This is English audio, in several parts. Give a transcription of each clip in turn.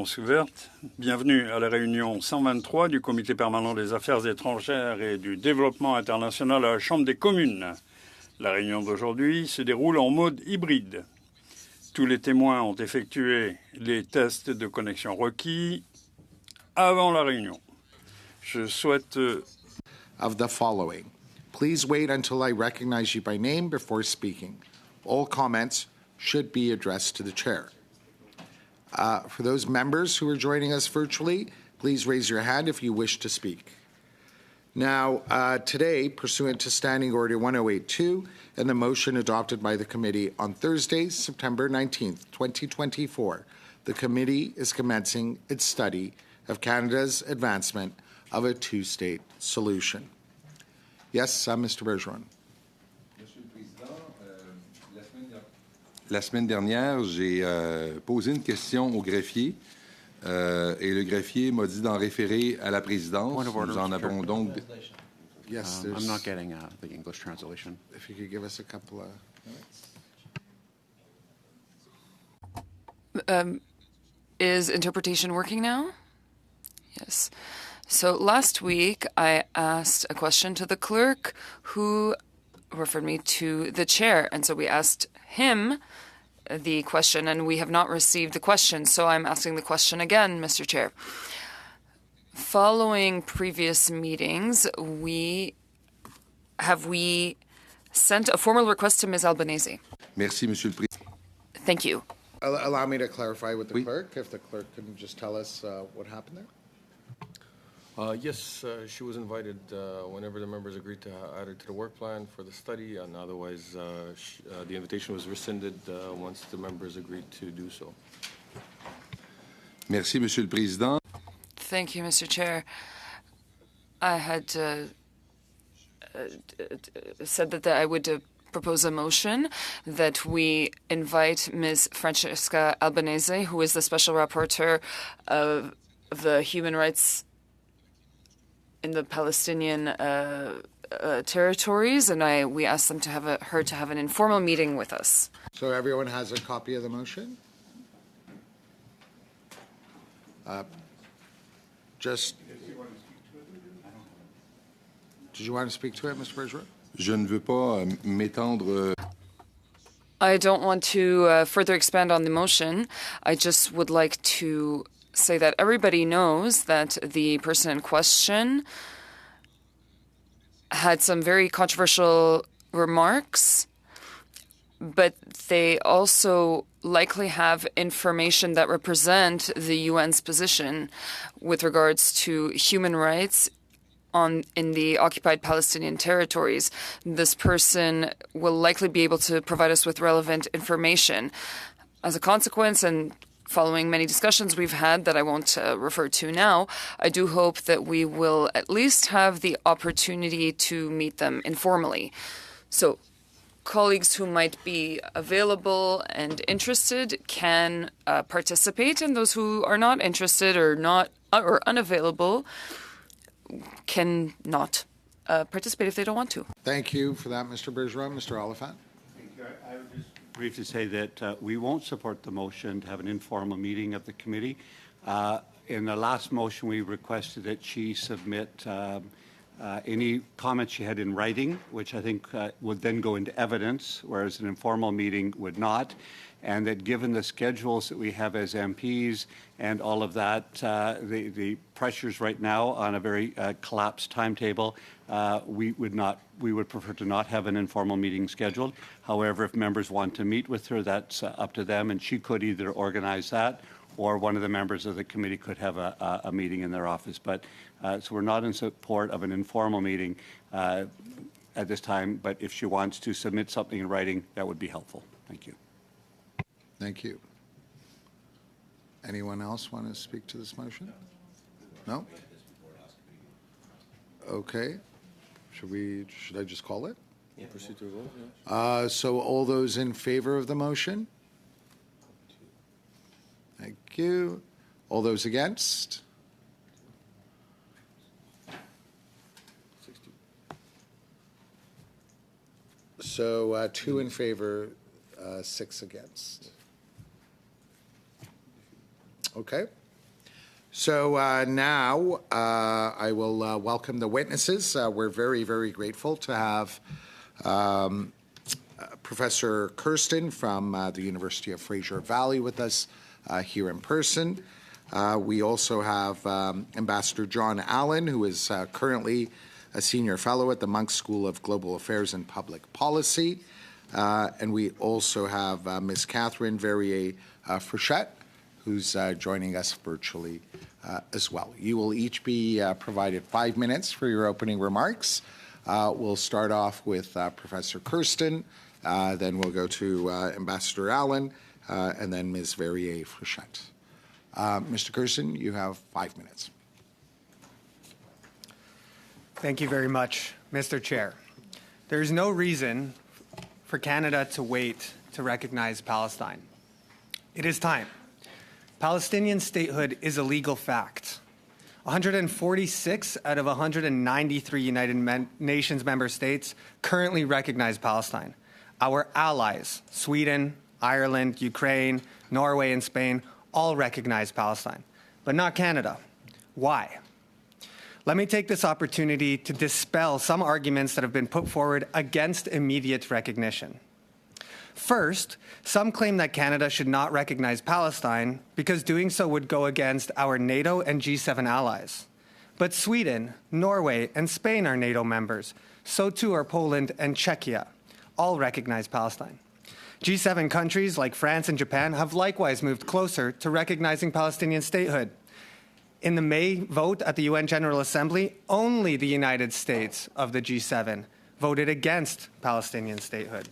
séance ouverte. Bienvenue à la réunion 123 du Comité permanent des affaires étrangères et du développement international à la Chambre des communes. La réunion d'aujourd'hui se déroule en mode hybride. Tous les témoins ont effectué les tests de connexion requis avant la réunion. Je souhaite of the following. Please wait until I recognize you by name before speaking. All comments should be addressed to the chair. For those members who are joining us virtually, please raise your hand if you wish to speak. Now, today, pursuant to Standing Order 1082 and the motion adopted by the committee on Thursday, September 19th, 2024, the committee is commencing its study of Canada's advancement of a two-state solution. Yes, Mr. Bergeron. La semaine dernière, j'ai posé une question au greffier et le greffier m'a dit d'en référer à la présidence. Nous en avons donc... Yes, I'm not getting the English translation. If you could give us a couple of minutes. Is interpretation working now? Yes. So last week, I asked a question to the clerk who referred me to the chair. And so we asked him the question, and we have not received the question. So I'm asking the question again, Mr. Chair. Following previous meetings, we sent a formal request to Ms. Albanese? Merci, Monsieur le Président. Thank you. Allow me to clarify with the clerk, if the clerk can just tell us what happened there. Yes, she was invited whenever the members agreed to add her to the work plan for the study, and otherwise the invitation was rescinded once the members agreed to do so. Merci, Monsieur le Président. Thank you, Mr. Chair. I had said that I would propose a motion that we invite Ms. Francesca Albanese, who is the Special Rapporteur of the Human Rights in the Palestinian territories, and we asked them to have her to have an informal meeting with us. So everyone has a copy of the motion? Did you want to speak to it, Mr. Bergeron? Je ne veux pas m'étendre. I don't want to further expand on the motion. I just would like to say that everybody knows that the person in question had some very controversial remarks, but they also likely have information that represent the UN's position with regards to human rights in the occupied Palestinian territories. This person will likely be able to provide us with relevant information. As a consequence, and following many discussions we've had that I won't refer to now, I do hope that we will at least have the opportunity to meet them informally. So colleagues who might be available and interested can participate, and those who are not interested or unavailable can not participate if they don't want to. Thank you for that, Mr. Bergeron. Mr. Oliphant. Thank you. I would just briefly say that we won't support the motion to have an informal meeting of the committee. In the last motion, we requested that she submit any comments she had in writing, which I think would then go into evidence, whereas an informal meeting would not. And that given the schedules that we have as MPs and all of that, the pressures right now on a very collapsed timetable, we would prefer to not have an informal meeting scheduled. However, if members want to meet with her, that's up to them, and she could either organize that or one of the members of the committee could have a meeting in their office. But so we're not in support of an informal meeting at this time, but if she wants to submit something in writing, that would be helpful. Thank you. Thank you. Anyone else want to speak to this motion? No? Okay. Should I just call it? Yeah. Proceed to a vote, yeah. So all those in favor of the motion? Thank you. All those against? 60. So 2 in favor, 6 against. Okay. So now I will welcome the witnesses. We're very, very grateful to have Professor Kirsten from the University of Fraser Valley with us here in person. We also have Ambassador John Allen, who is currently a senior fellow at the Monk School of Global Affairs and Public Policy. And we also have Ms. Catherine Verrier-Frechette, who's joining us virtually as well. You will each be provided 5 minutes for your opening remarks. We'll start off with Professor Kirsten, then we'll go to Ambassador Allen, and then Ms. Verrier-Frechette. Mr. Kirsten, you have 5 minutes. Thank you very much, Mr. Chair. There is no reason for Canada to wait to recognize Palestine. It is time. Palestinian statehood is a legal fact. 146 out of 193 United Nations member states currently recognize Palestine. Our allies, Sweden, Ireland, Ukraine, Norway, and Spain, all recognize Palestine, but not Canada. Why? Let me take this opportunity to dispel some arguments that have been put forward against immediate recognition. First, some claim that Canada should not recognize Palestine because doing so would go against our NATO and G7 allies. But Sweden, Norway, and Spain are NATO members. So too are Poland and Czechia. All recognize Palestine. G7 countries like France and Japan have likewise moved closer to recognizing Palestinian statehood. In the May vote at the UN General Assembly, only the United States of the G7 voted against Palestinian statehood.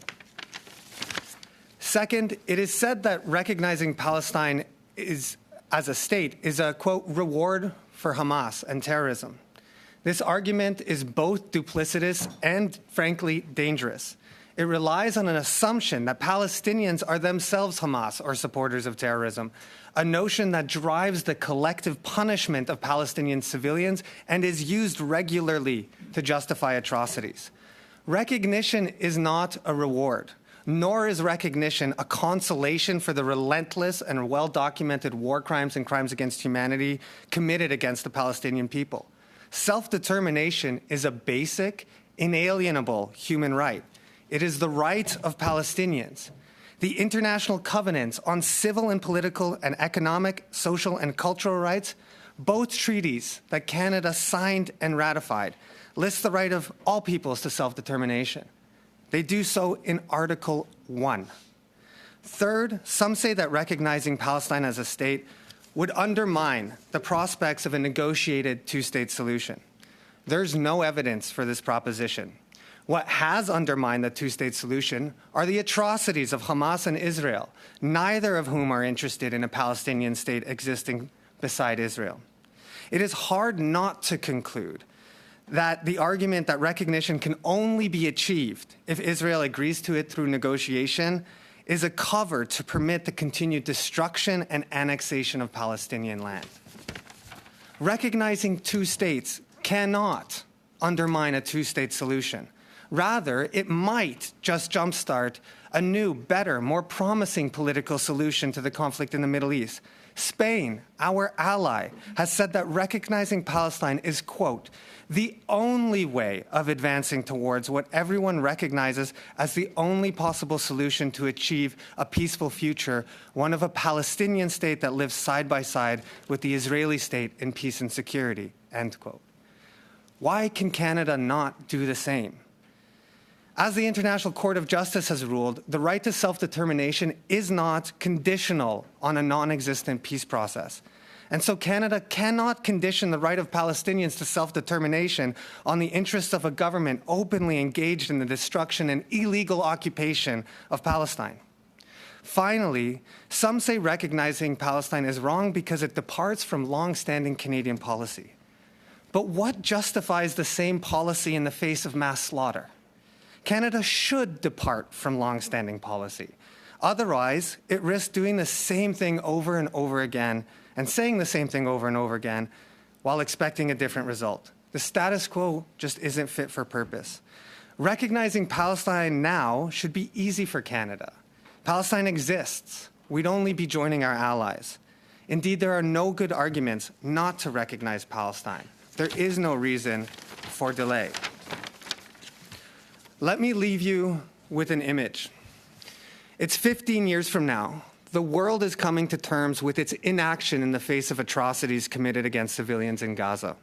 Second, it is said that recognizing Palestine as a state is a, quote, reward for Hamas and terrorism. This argument is both duplicitous and, frankly, dangerous. It relies on an assumption that Palestinians are themselves Hamas or supporters of terrorism, a notion that drives the collective punishment of Palestinian civilians and is used regularly to justify atrocities. Recognition is not a reward, nor is recognition a consolation for the relentless and well-documented war crimes and crimes against humanity committed against the Palestinian people. Self-determination is a basic, inalienable human right. It is the right of Palestinians. The international covenants on civil and political and economic, social and cultural rights, both treaties that Canada signed and ratified, list the right of all peoples to self-determination. They do so in Article 1. Third, some say that recognizing Palestine as a state would undermine the prospects of a negotiated two-state solution. There's no evidence for this proposition. What has undermined the two-state solution are the atrocities of Hamas and Israel, neither of whom are interested in a Palestinian state existing beside Israel. It is hard not to conclude that the argument that recognition can only be achieved if Israel agrees to it through negotiation is a cover to permit the continued destruction and annexation of Palestinian land. Recognizing two states cannot undermine a two-state solution. Rather, it might just jumpstart a new, better, more promising political solution to the conflict in the Middle East. Spain, our ally, has said that recognizing Palestine is, quote, the only way of advancing towards what everyone recognizes as the only possible solution to achieve a peaceful future, one of a Palestinian state that lives side by side with the Israeli state in peace and security, end quote. Why can Canada not do the same? As the International Court of Justice has ruled, the right to self-determination is not conditional on a non-existent peace process. And so Canada cannot condition the right of Palestinians to self-determination on the interests of a government openly engaged in the destruction and illegal occupation of Palestine. Finally, some say recognizing Palestine is wrong because it departs from long-standing Canadian policy. But what justifies the same policy in the face of mass slaughter? Canada should depart from long-standing policy. Otherwise, it risks doing the same thing over and over again and saying the same thing over and over again while expecting a different result. The status quo just isn't fit for purpose. Recognizing Palestine now should be easy for Canada. Palestine exists. We'd only be joining our allies. Indeed, there are no good arguments not to recognize Palestine. There is no reason for delay. Let me leave you with an image. It's 15 years from now. The world is coming to terms with its inaction in the face of atrocities committed against civilians in Gaza.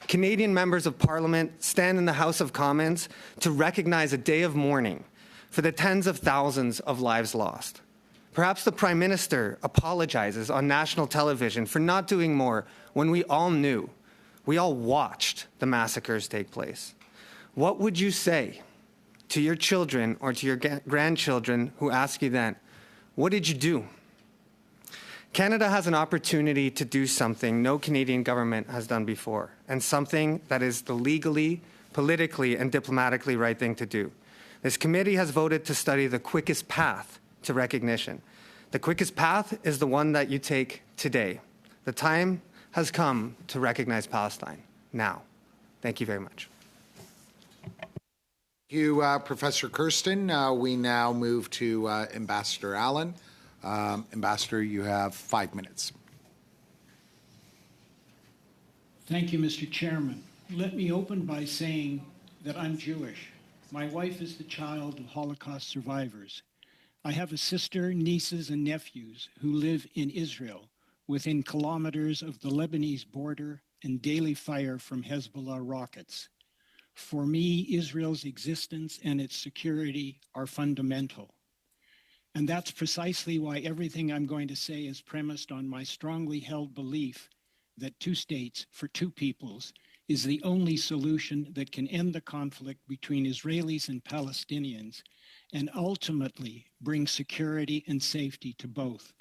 Canadian members of Parliament stand in the House of Commons to recognize a day of mourning for the tens of thousands of lives lost. Perhaps the Prime Minister apologizes on national television for not doing more when we all knew, we all watched the massacres take place. What would you say to your children or to your grandchildren who ask you then, what did you do? Canada has an opportunity to do something no Canadian government has done before, and something that is the legally, politically, and diplomatically right thing to do. This committee has voted to study the quickest path to recognition. The quickest path is the one that you take today. The time has come to recognize Palestine now. Thank you very much. Thank you, Professor Kirsten. We now move to Ambassador Allen. Ambassador, you have 5 minutes. Thank you, Mr. Chairman. Let me open by saying that I'm Jewish. My wife is the child of Holocaust survivors. I have a sister, nieces, and nephews who live in Israel, within kilometers of the Lebanese border and daily fire from Hezbollah rockets. For me, Israel's existence and its security are fundamental. And that's precisely why everything I'm going to say is premised on my strongly held belief that two states for two peoples is the only solution that can end the conflict between Israelis and Palestinians and ultimately bring security and safety to both.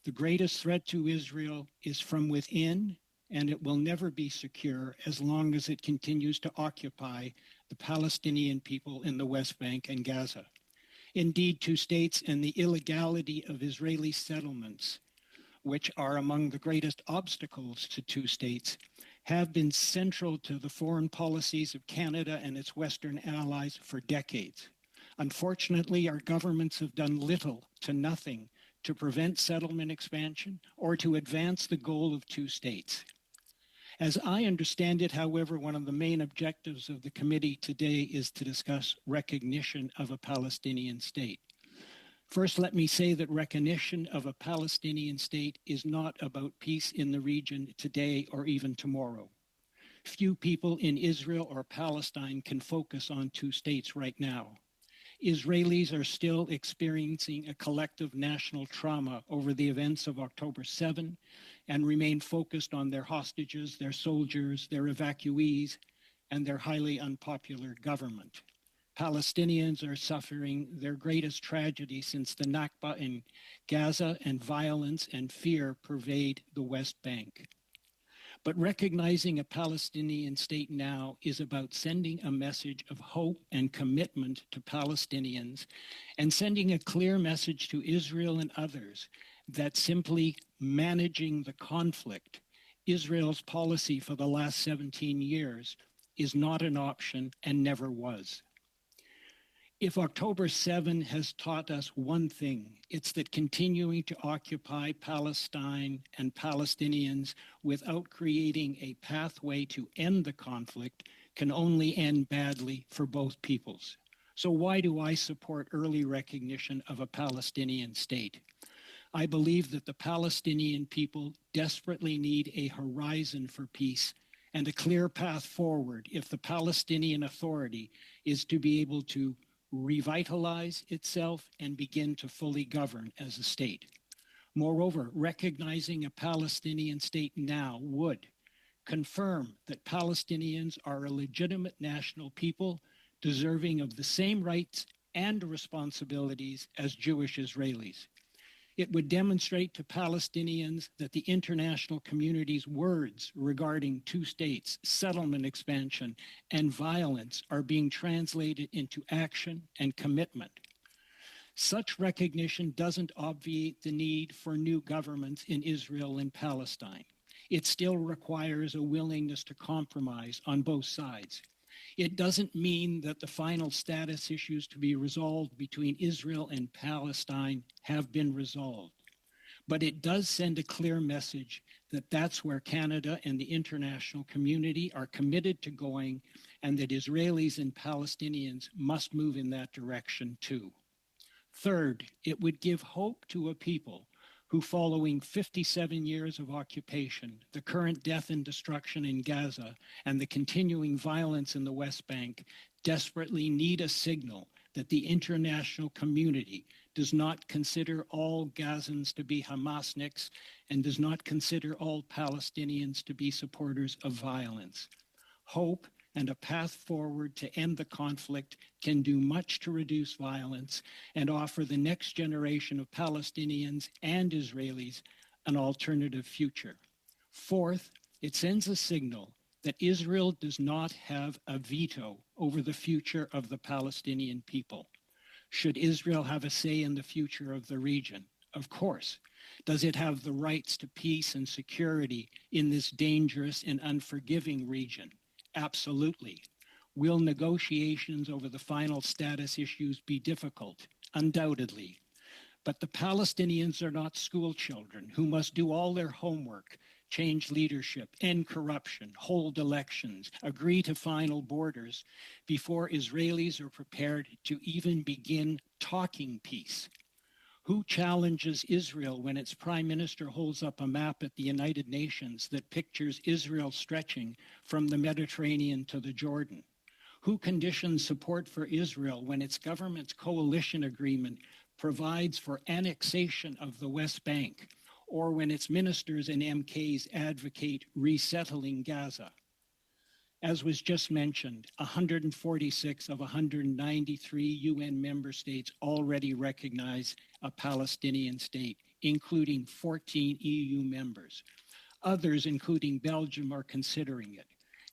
The greatest threat to Israel is from within, and it will never be secure as long as it continues to occupy the Palestinian people in the West Bank and Gaza. Indeed, two states and the illegality of Israeli settlements, which are among the greatest obstacles to two states, have been central to the foreign policies of Canada and its Western allies for decades. Unfortunately, our governments have done little to nothing to prevent settlement expansion or to advance the goal of two states. As I understand it, however, one of the main objectives of the committee today is to discuss recognition of a Palestinian state. First, let me say that recognition of a Palestinian state is not about peace in the region today or even tomorrow. Few people in Israel or Palestine can focus on two states right now. Israelis are still experiencing a collective national trauma over the events of October 7 and remain focused on their hostages, their soldiers, their evacuees, and their highly unpopular government. Palestinians are suffering their greatest tragedy since the Nakba in Gaza, and violence and fear pervade the West Bank. But recognizing a Palestinian state now is about sending a message of hope and commitment to Palestinians and sending a clear message to Israel and others that simply managing the conflict, Israel's policy for the last 17 years, is not an option and never was. If October 7 has taught us one thing, it's that continuing to occupy Palestine and Palestinians without creating a pathway to end the conflict can only end badly for both peoples. So why do I support early recognition of a Palestinian state? I believe that the Palestinian people desperately need a horizon for peace and a clear path forward if the Palestinian Authority is to be able to revitalize itself and begin to fully govern as a state. Moreover, recognizing a Palestinian state now would confirm that Palestinians are a legitimate national people deserving of the same rights and responsibilities as Jewish Israelis. It would demonstrate to Palestinians that the international community's words regarding two states, settlement expansion, and violence are being translated into action and commitment. Such recognition doesn't obviate the need for new governments in Israel and Palestine. It still requires a willingness to compromise on both sides. It doesn't mean that the final status issues to be resolved between Israel and Palestine have been resolved. but it does send a clear message that that's where Canada and the international community are committed to going, and that Israelis and Palestinians must move in that direction too. Third, it would give hope to a people who, following 57 years of occupation, the current death and destruction in Gaza, and the continuing violence in the West Bank, desperately need a signal that the international community does not consider all Gazans to be Hamasniks and does not consider all Palestinians to be supporters of violence. Hope and a path forward to end the conflict can do much to reduce violence and offer the next generation of Palestinians and Israelis an alternative future. Fourth, it sends a signal that Israel does not have a veto over the future of the Palestinian people. Should Israel have a say in the future of the region? Of course. Does it have the rights to peace and security in this dangerous and unforgiving region? Absolutely. Will negotiations over the final status issues be difficult? Undoubtedly. But the Palestinians are not school children who must do all their homework, change leadership, end corruption, hold elections, agree to final borders before Israelis are prepared to even begin talking peace. Who challenges Israel when its prime minister holds up a map at the United Nations that pictures Israel stretching from the Mediterranean to the Jordan? Who conditions support for Israel when its government's coalition agreement provides for annexation of the West Bank, or when its ministers and MKs advocate resettling Gaza? As was just mentioned, 146 of 193 UN member states already recognize a Palestinian state, including 14 EU members. Others, including Belgium, are considering it.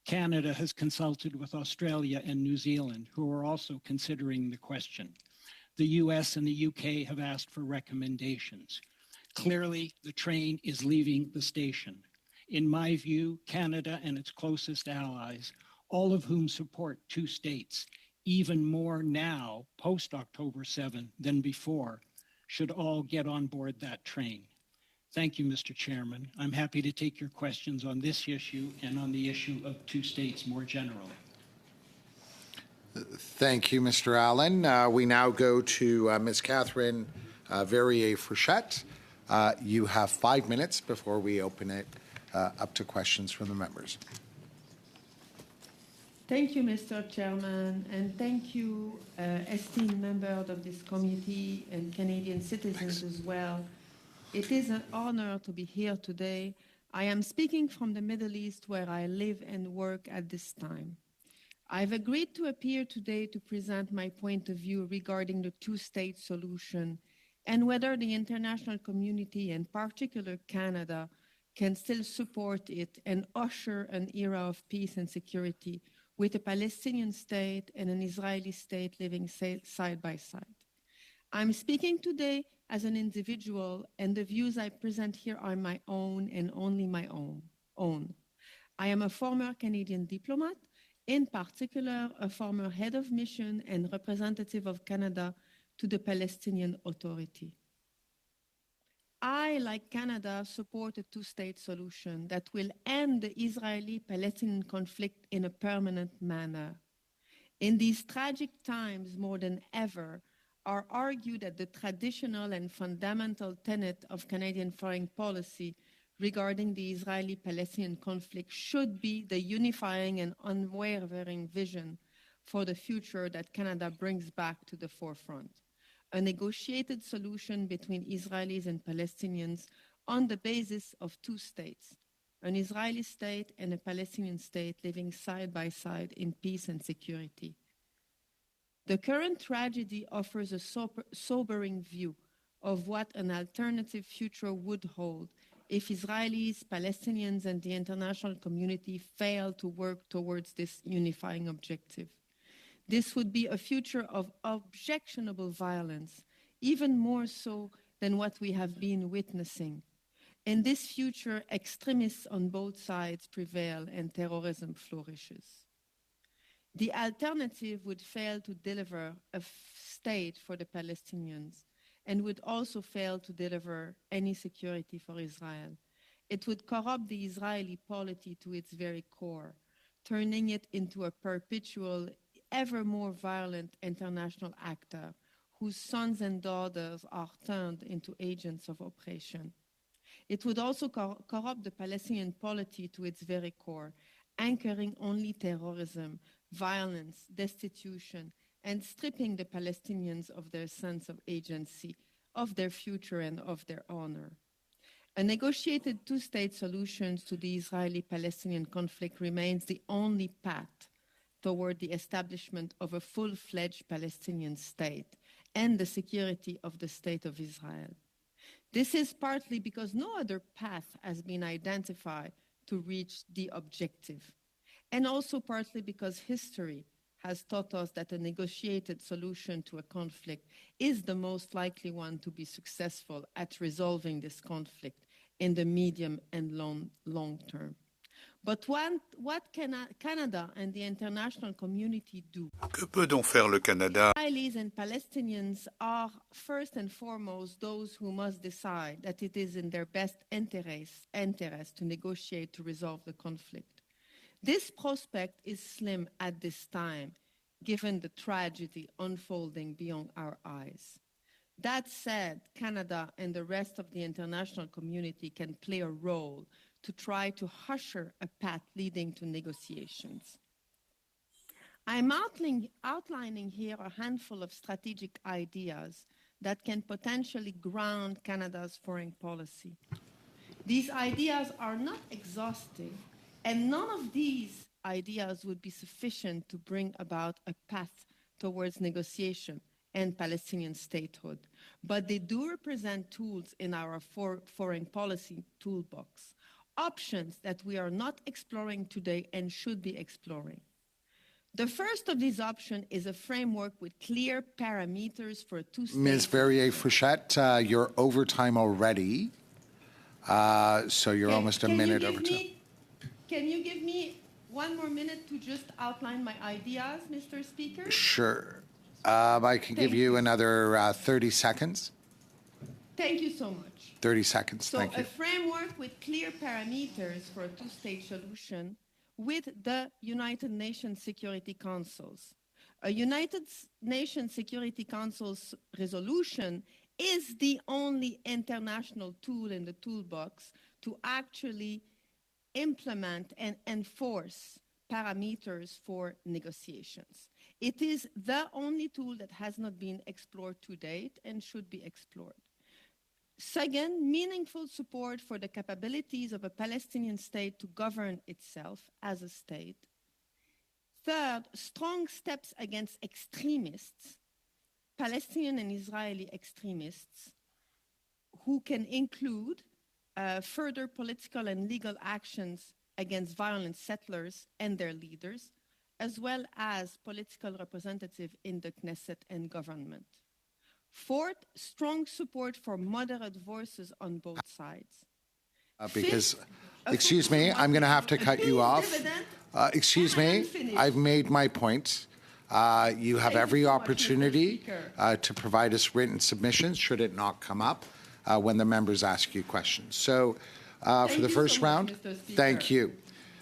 Canada has consulted with Australia and New Zealand, who are also considering the question. The US and the UK have asked for recommendations. Clearly, the train is leaving the station. In my view, Canada and its closest allies, all of whom support two states, even more now, post-October 7 than before, should all get on board that train. Thank you, Mr. Chairman. I'm happy to take your questions on this issue and on the issue of two states more generally. Thank you, Mr. Allen. We now go to Ms. Catherine Verrier-Frechette. You have 5 minutes before we open it up to questions from the members. Thank you, Mr. Chairman, and thank you, esteemed members of this committee and Canadian citizens as well. It is an honor to be here today. I am speaking from the Middle East, where I live and work at this time. I've agreed to appear today to present my point of view regarding the two-state solution and whether the international community, in particular Canada, can still support it and usher an era of peace and security with a Palestinian state and an Israeli state living side by side. I'm speaking today as an individual, and the views I present here are my own and only my own. I am a former Canadian diplomat, in particular a former head of mission and representative of Canada to the Palestinian Authority. I, like Canada, support a two-state solution that will end the Israeli-Palestinian conflict in a permanent manner. In these tragic times, more than ever, I argue that the traditional and fundamental tenet of Canadian foreign policy regarding the Israeli-Palestinian conflict should be the unifying and unwavering vision for the future that Canada brings back to the forefront. A negotiated solution between Israelis and Palestinians on the basis of two states, an Israeli state and a Palestinian state living side by side in peace and security. The current tragedy offers a sobering view of what an alternative future would hold if Israelis, Palestinians, and the international community fail to work towards this unifying objective. This would be a future of objectionable violence, even more so than what we have been witnessing. In this future, extremists on both sides prevail and terrorism flourishes. The alternative would fail to deliver a state for the Palestinians and would also fail to deliver any security for Israel. It would corrupt the Israeli polity to its very core, turning it into a perpetual, ever more violent international actor whose sons and daughters are turned into agents of oppression. It would also corrupt the Palestinian polity to its very core, anchoring only terrorism, violence, destitution, and stripping the Palestinians of their sense of agency, of their future, and of their honor. A negotiated two-state solution to the Israeli-Palestinian conflict remains the only path toward the establishment of a full-fledged Palestinian state and the security of the State of Israel. This is partly because no other path has been identified to reach the objective, and also partly because history has taught us that a negotiated solution to a conflict is the most likely one to be successful at resolving this conflict in the medium and long term. But what can Canada and the international community do? Que peut donc faire le Canada? Israelis and Palestinians are first and foremost those who must decide that it is in their best interest to negotiate to resolve the conflict. This prospect is slim at this time, given the tragedy unfolding beyond our eyes. That said, Canada and the rest of the international community can play a role to try to usher a path leading to negotiations. I'm outlining here a handful of strategic ideas that can potentially ground Canada's foreign policy. These ideas are not exhaustive, and none of these ideas would be sufficient to bring about a path towards negotiation and Palestinian statehood, but they do represent tools in our foreign policy toolbox, options that we are not exploring today and should be exploring. The first of these options is a framework with clear parameters for a two-state. Ms. Verrier-Frechette, you're over time already, so you're almost a minute over time. Can you give me 1 more minute to just outline my ideas, Mr. Speaker? Sure. I can give you another 30 seconds. Thank you so much. 30 seconds, so thank you. A framework with clear parameters for a two-state solution with the United Nations Security Councils. A United Nations Security Council's resolution is the only international tool in the toolbox to actually implement and enforce parameters for negotiations. It is the only tool that has not been explored to date and should be explored. Second, meaningful support for the capabilities of a Palestinian state to govern itself as a state. Third, strong steps against extremists, Palestinian and Israeli extremists, who can include further political and legal actions against violent settlers and their leaders, as well as political representatives in the Knesset and government. Fourth, strong support for moderate voices on both sides. Because, excuse me, I'm going to have to cut you off. Excuse me, I've made my point. You have every opportunity to provide us written submissions, should it not come up, when the members ask you questions. So for the first round, thank you.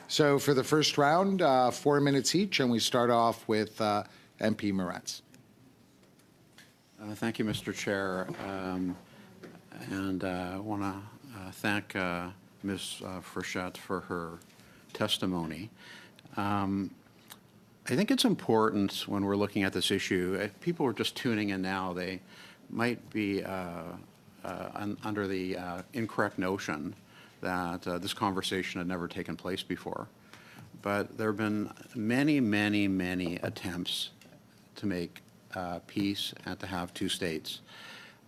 So for the first round, 4 minutes each, and we start off with MP Moretz. Thank you, Mr. Chair, and I want to thank Ms. Frechette for her testimony. I think it's important when we're looking at this issue, if people are just tuning in now, they might be under the incorrect notion that this conversation had never taken place before. But there have been many, many, many attempts to make peace and to have two states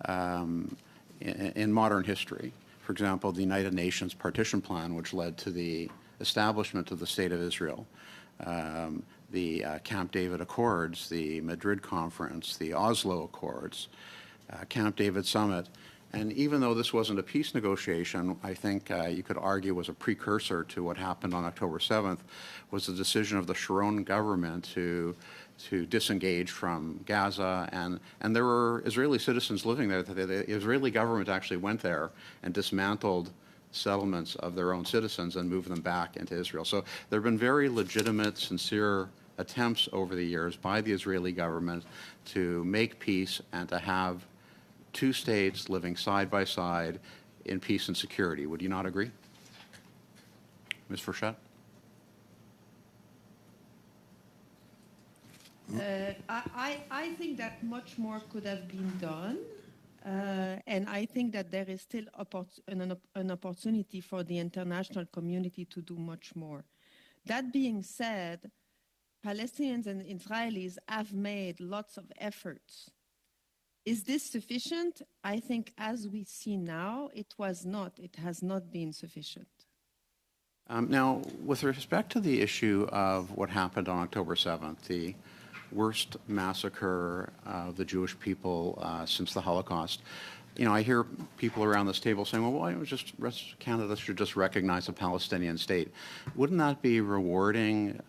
in modern history. For example, the United Nations Partition Plan, which led to the establishment of the State of Israel, the Camp David Accords, the Madrid Conference, the Oslo Accords, Camp David Summit. And even though this wasn't a peace negotiation, I think you could argue was a precursor to what happened on October 7th, was the decision of the Sharon government to to disengage from Gaza, and there were Israeli citizens living there. The Israeli government actually went there and dismantled settlements of their own citizens and moved them back into Israel. So there have been very legitimate, sincere attempts over the years by the Israeli government to make peace and to have two states living side by side in peace and security. Would you not agree? Ms. Frechette? I think that much more could have been done. And I think that there is still an opportunity for the international community to do much more. That being said, Palestinians and Israelis have made lots of efforts. Is this sufficient? I think as we see now, it was not. It has not been sufficient. Now, with respect to the issue of what happened on October 7th, the worst massacre of the Jewish people since the Holocaust, you know, I hear people around this table saying, well, why don't Canada should just recognize a Palestinian state? Wouldn't that be rewarding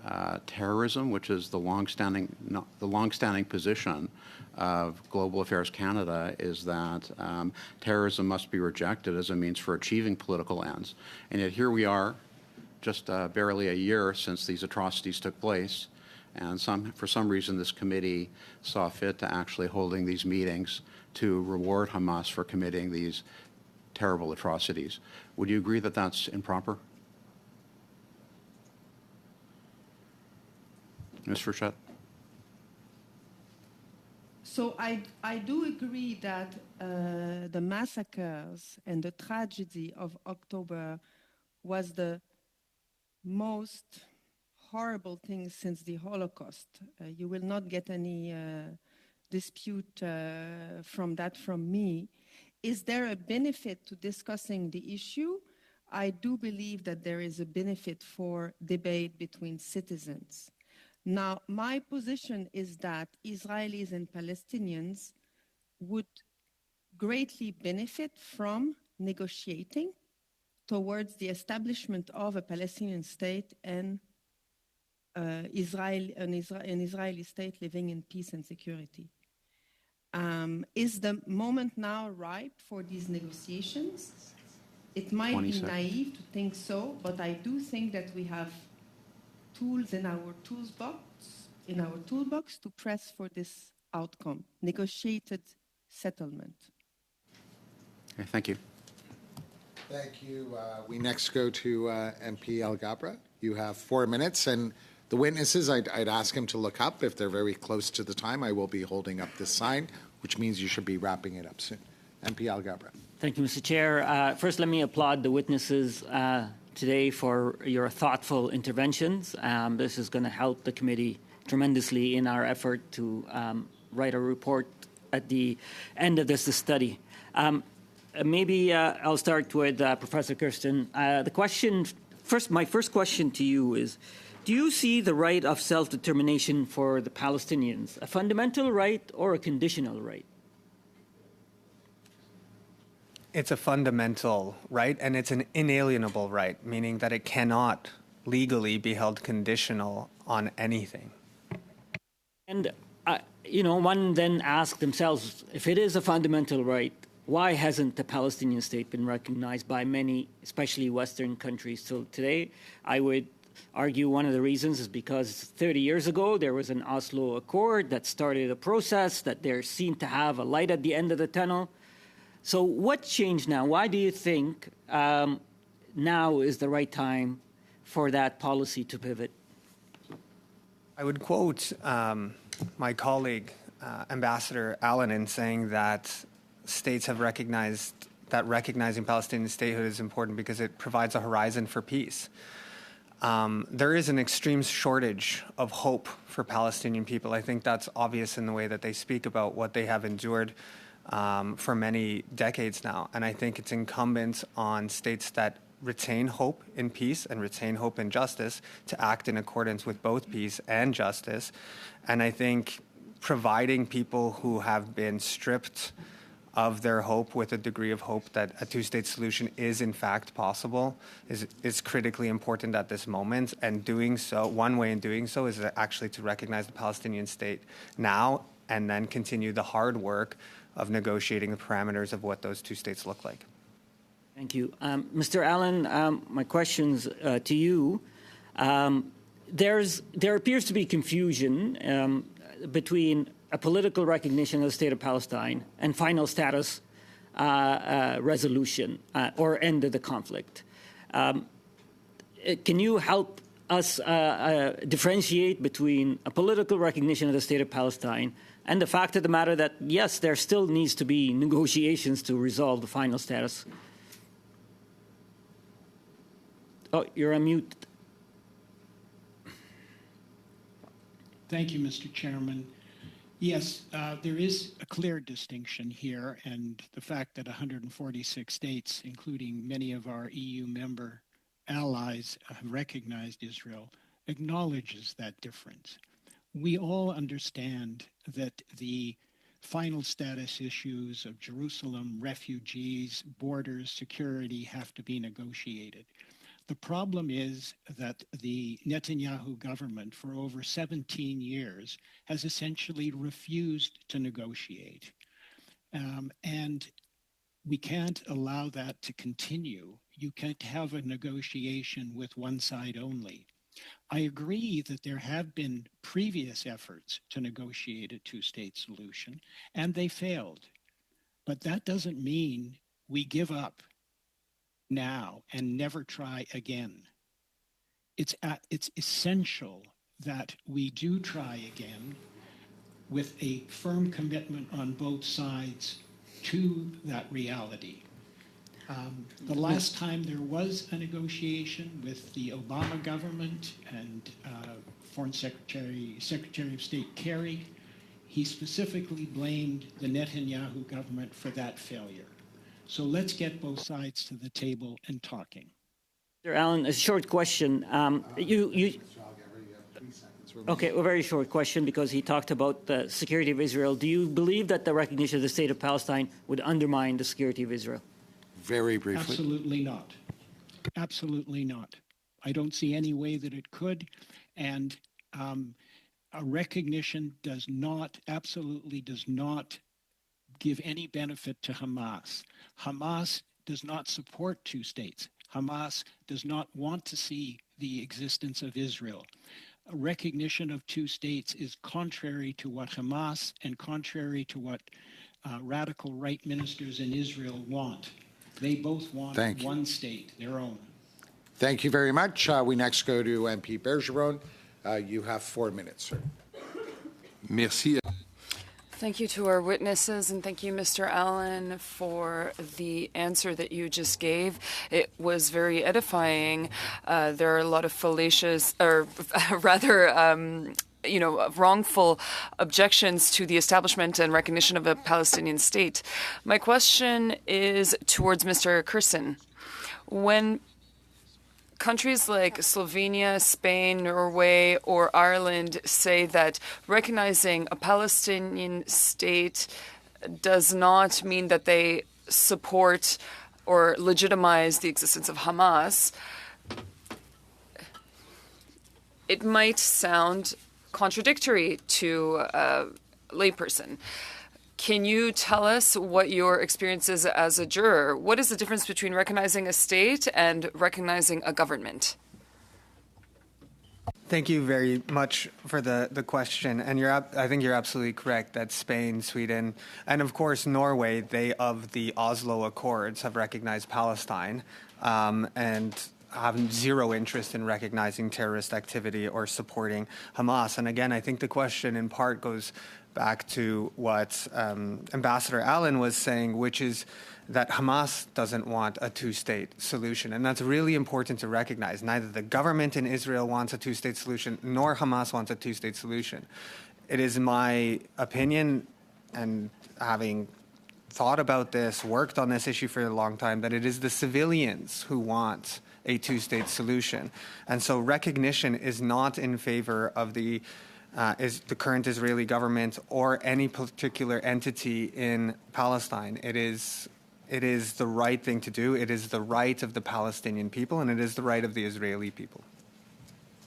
terrorism, which is the longstanding position of Global Affairs Canada, is that terrorism must be rejected as a means for achieving political ends. And yet here we are, just barely a year since these atrocities took place, and for some reason this committee saw fit to actually holding these meetings to reward Hamas for committing these terrible atrocities. Would you agree that that's improper? Ms. Frechette? So I do agree that the massacres and the tragedy of October was the most horrible thing since the Holocaust. You will not get any dispute from me. Is there a benefit to discussing the issue? I do believe that there is a benefit for debate between citizens. Now, my position is that Israelis and Palestinians would greatly benefit from negotiating towards the establishment of a Palestinian state and an Israeli state living in peace and security. Is the moment now ripe for these negotiations? It might be naive to think so, but I do think that we have tools in our toolbox to press for this outcome, negotiated settlement. Okay, thank you. Thank you. We next go to MP El Gabra. You have 4 minutes, and the witnesses, I'd ask him to look up. If they're very close to the time, I will be holding up this sign, which means you should be wrapping it up soon. MP El Gabra. Thank you, Mr. Chair. First, let me applaud the witnesses today for your thoughtful interventions. This is going to help the committee tremendously in our effort to write a report at the end of this study. Maybe I'll start with Professor Kirsten. My first question to you is, do you see the right of self-determination for the Palestinians a fundamental right or a conditional right? It's a fundamental right, and it's an inalienable right, meaning that it cannot legally be held conditional on anything. And, one then asks themselves, if it is a fundamental right, why hasn't the Palestinian state been recognized by many, especially Western countries till today? I would argue one of the reasons is because 30 years ago there was an Oslo Accord that started a process that there seemed to have a light at the end of the tunnel. So what changed now? Why do you think now is the right time for that policy to pivot? I would quote my colleague, Ambassador Allen, in saying that states have recognized that recognizing Palestinian statehood is important because it provides a horizon for peace. There is an extreme shortage of hope for Palestinian people. I think that's obvious in the way that they speak about what they have endured for many decades now. And I think it's incumbent on states that retain hope in peace and retain hope in justice to act in accordance with both peace and justice. And I think providing people who have been stripped of their hope with a degree of hope that a two-state solution is in fact possible is critically important at this moment. And doing so, one way in doing so is actually to recognize the Palestinian state now and then continue the hard work of negotiating the parameters of what those two states look like. Thank you. Mr. Allen, my question's to you. There appears to be confusion between a political recognition of the state of Palestine and final status resolution or end of the conflict. Can you help us differentiate between a political recognition of the state of Palestine and the fact of the matter that, yes, there still needs to be negotiations to resolve the final status? Oh, you're on mute. Thank you, Mr. Chairman. Yes, there is a clear distinction here, and the fact that 146 states, including many of our EU member allies, have recognized Israel, acknowledges that difference. We all understand that the final status issues of Jerusalem, refugees, borders, security have to be negotiated. The problem is that the Netanyahu government for over 17 years has essentially refused to negotiate. And we can't allow that to continue. You can't have a negotiation with one side only. I agree that there have been previous efforts to negotiate a two-state solution, and they failed. But that doesn't mean we give up now and never try again. It's essential that we do try again with a firm commitment on both sides to that reality. The last time there was a negotiation with the Obama government and Foreign Secretary of State Kerry, he specifically blamed the Netanyahu government for that failure. So let's get both sides to the table and talking. Mr. Allen, a short question. Okay, a very short question because he talked about the security of Israel. Do you believe that the recognition of the state of Palestine would undermine the security of Israel? Very briefly. Absolutely not. Absolutely not. I don't see any way that it could. And a recognition absolutely does not give any benefit to Hamas. Hamas does not support two states. Hamas does not want to see the existence of Israel. A recognition of two states is contrary to what Hamas and contrary to what radical right ministers in Israel want. They both want one state, their own. Thank you very much. We next go to MP Bergeron. You have 4 minutes, sir. Merci. Thank you to our witnesses, and thank you, Mr. Allen, for the answer that you just gave. It was very edifying. There are a lot of fallacious, or rather, wrongful objections to the establishment and recognition of a Palestinian state. My question is towards Mr. Kirsten. When countries like Slovenia, Spain, Norway, or Ireland say that recognizing a Palestinian state does not mean that they support or legitimize the existence of Hamas, it might sound contradictory to a layperson. Can you tell us what your experience is as a juror? What is the difference between recognizing a state and recognizing a government? Thank you very much for the question. And I think you're absolutely correct that Spain, Sweden, and of course Norway, they of the Oslo Accords have recognized Palestine and have zero interest in recognizing terrorist activity or supporting Hamas. And again, I think the question in part goes back to what Ambassador Allen was saying, which is that Hamas doesn't want a two-state solution. And that's really important to recognize. Neither the government in Israel wants a two-state solution, nor Hamas wants a two-state solution. It is my opinion, and having thought about this, worked on this issue for a long time, that it is the civilians who want a two-state solution. And so recognition is not in favor of the is the current Israeli government or any particular entity in Palestine. It is the right thing to do. It is the right of the Palestinian people, and it is the right of the Israeli people.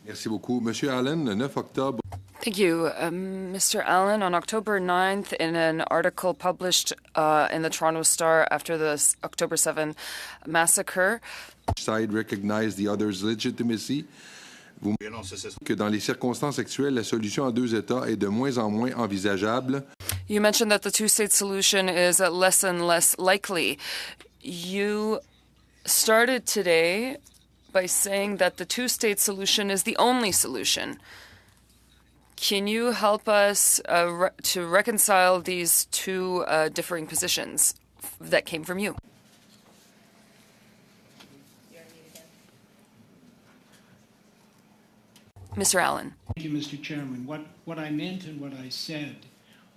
Merci beaucoup. Monsieur Allen, le 9 octobre. Thank you. Mr. Allen, on October 9th, in an article published in the Toronto Star after the October 7 massacre, Side recognize the other's legitimacy. Vous que dans les circonstances actuelles, la solution à deux États est de moins en moins envisageable. You mentioned that the two-state solution is less and less likely. You started today by saying that the two-state solution is the only solution. Can you help us to reconcile these two differing positions that came from you? Mr. Allen. Thank you, Mr. Chairman. What I meant and what I said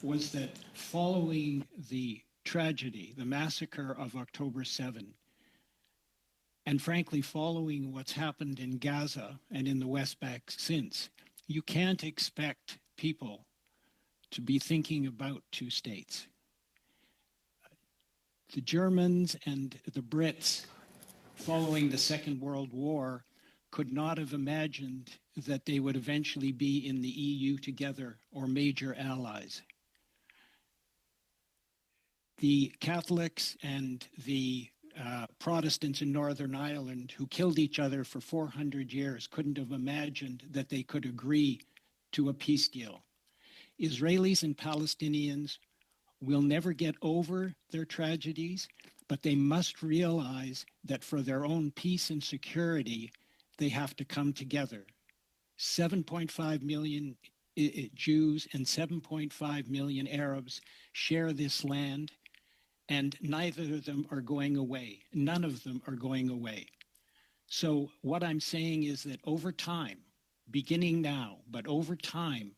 was that following the tragedy, the massacre of October 7, and frankly, following what's happened in Gaza and in the West Bank since, you can't expect people to be thinking about two states. The Germans and the Brits, following the Second World War, could not have imagined that they would eventually be in the EU together or major allies. The Catholics and the Protestants in Northern Ireland, who killed each other for 400 years, couldn't have imagined that they could agree to a peace deal. Israelis and Palestinians will never get over their tragedies, but they must realize that for their own peace and security, they have to come together. 7.5 million Jews and 7.5 million Arabs share this land, and neither of them are going away. None of them are going away. So what I'm saying is that over time, beginning now, but over time,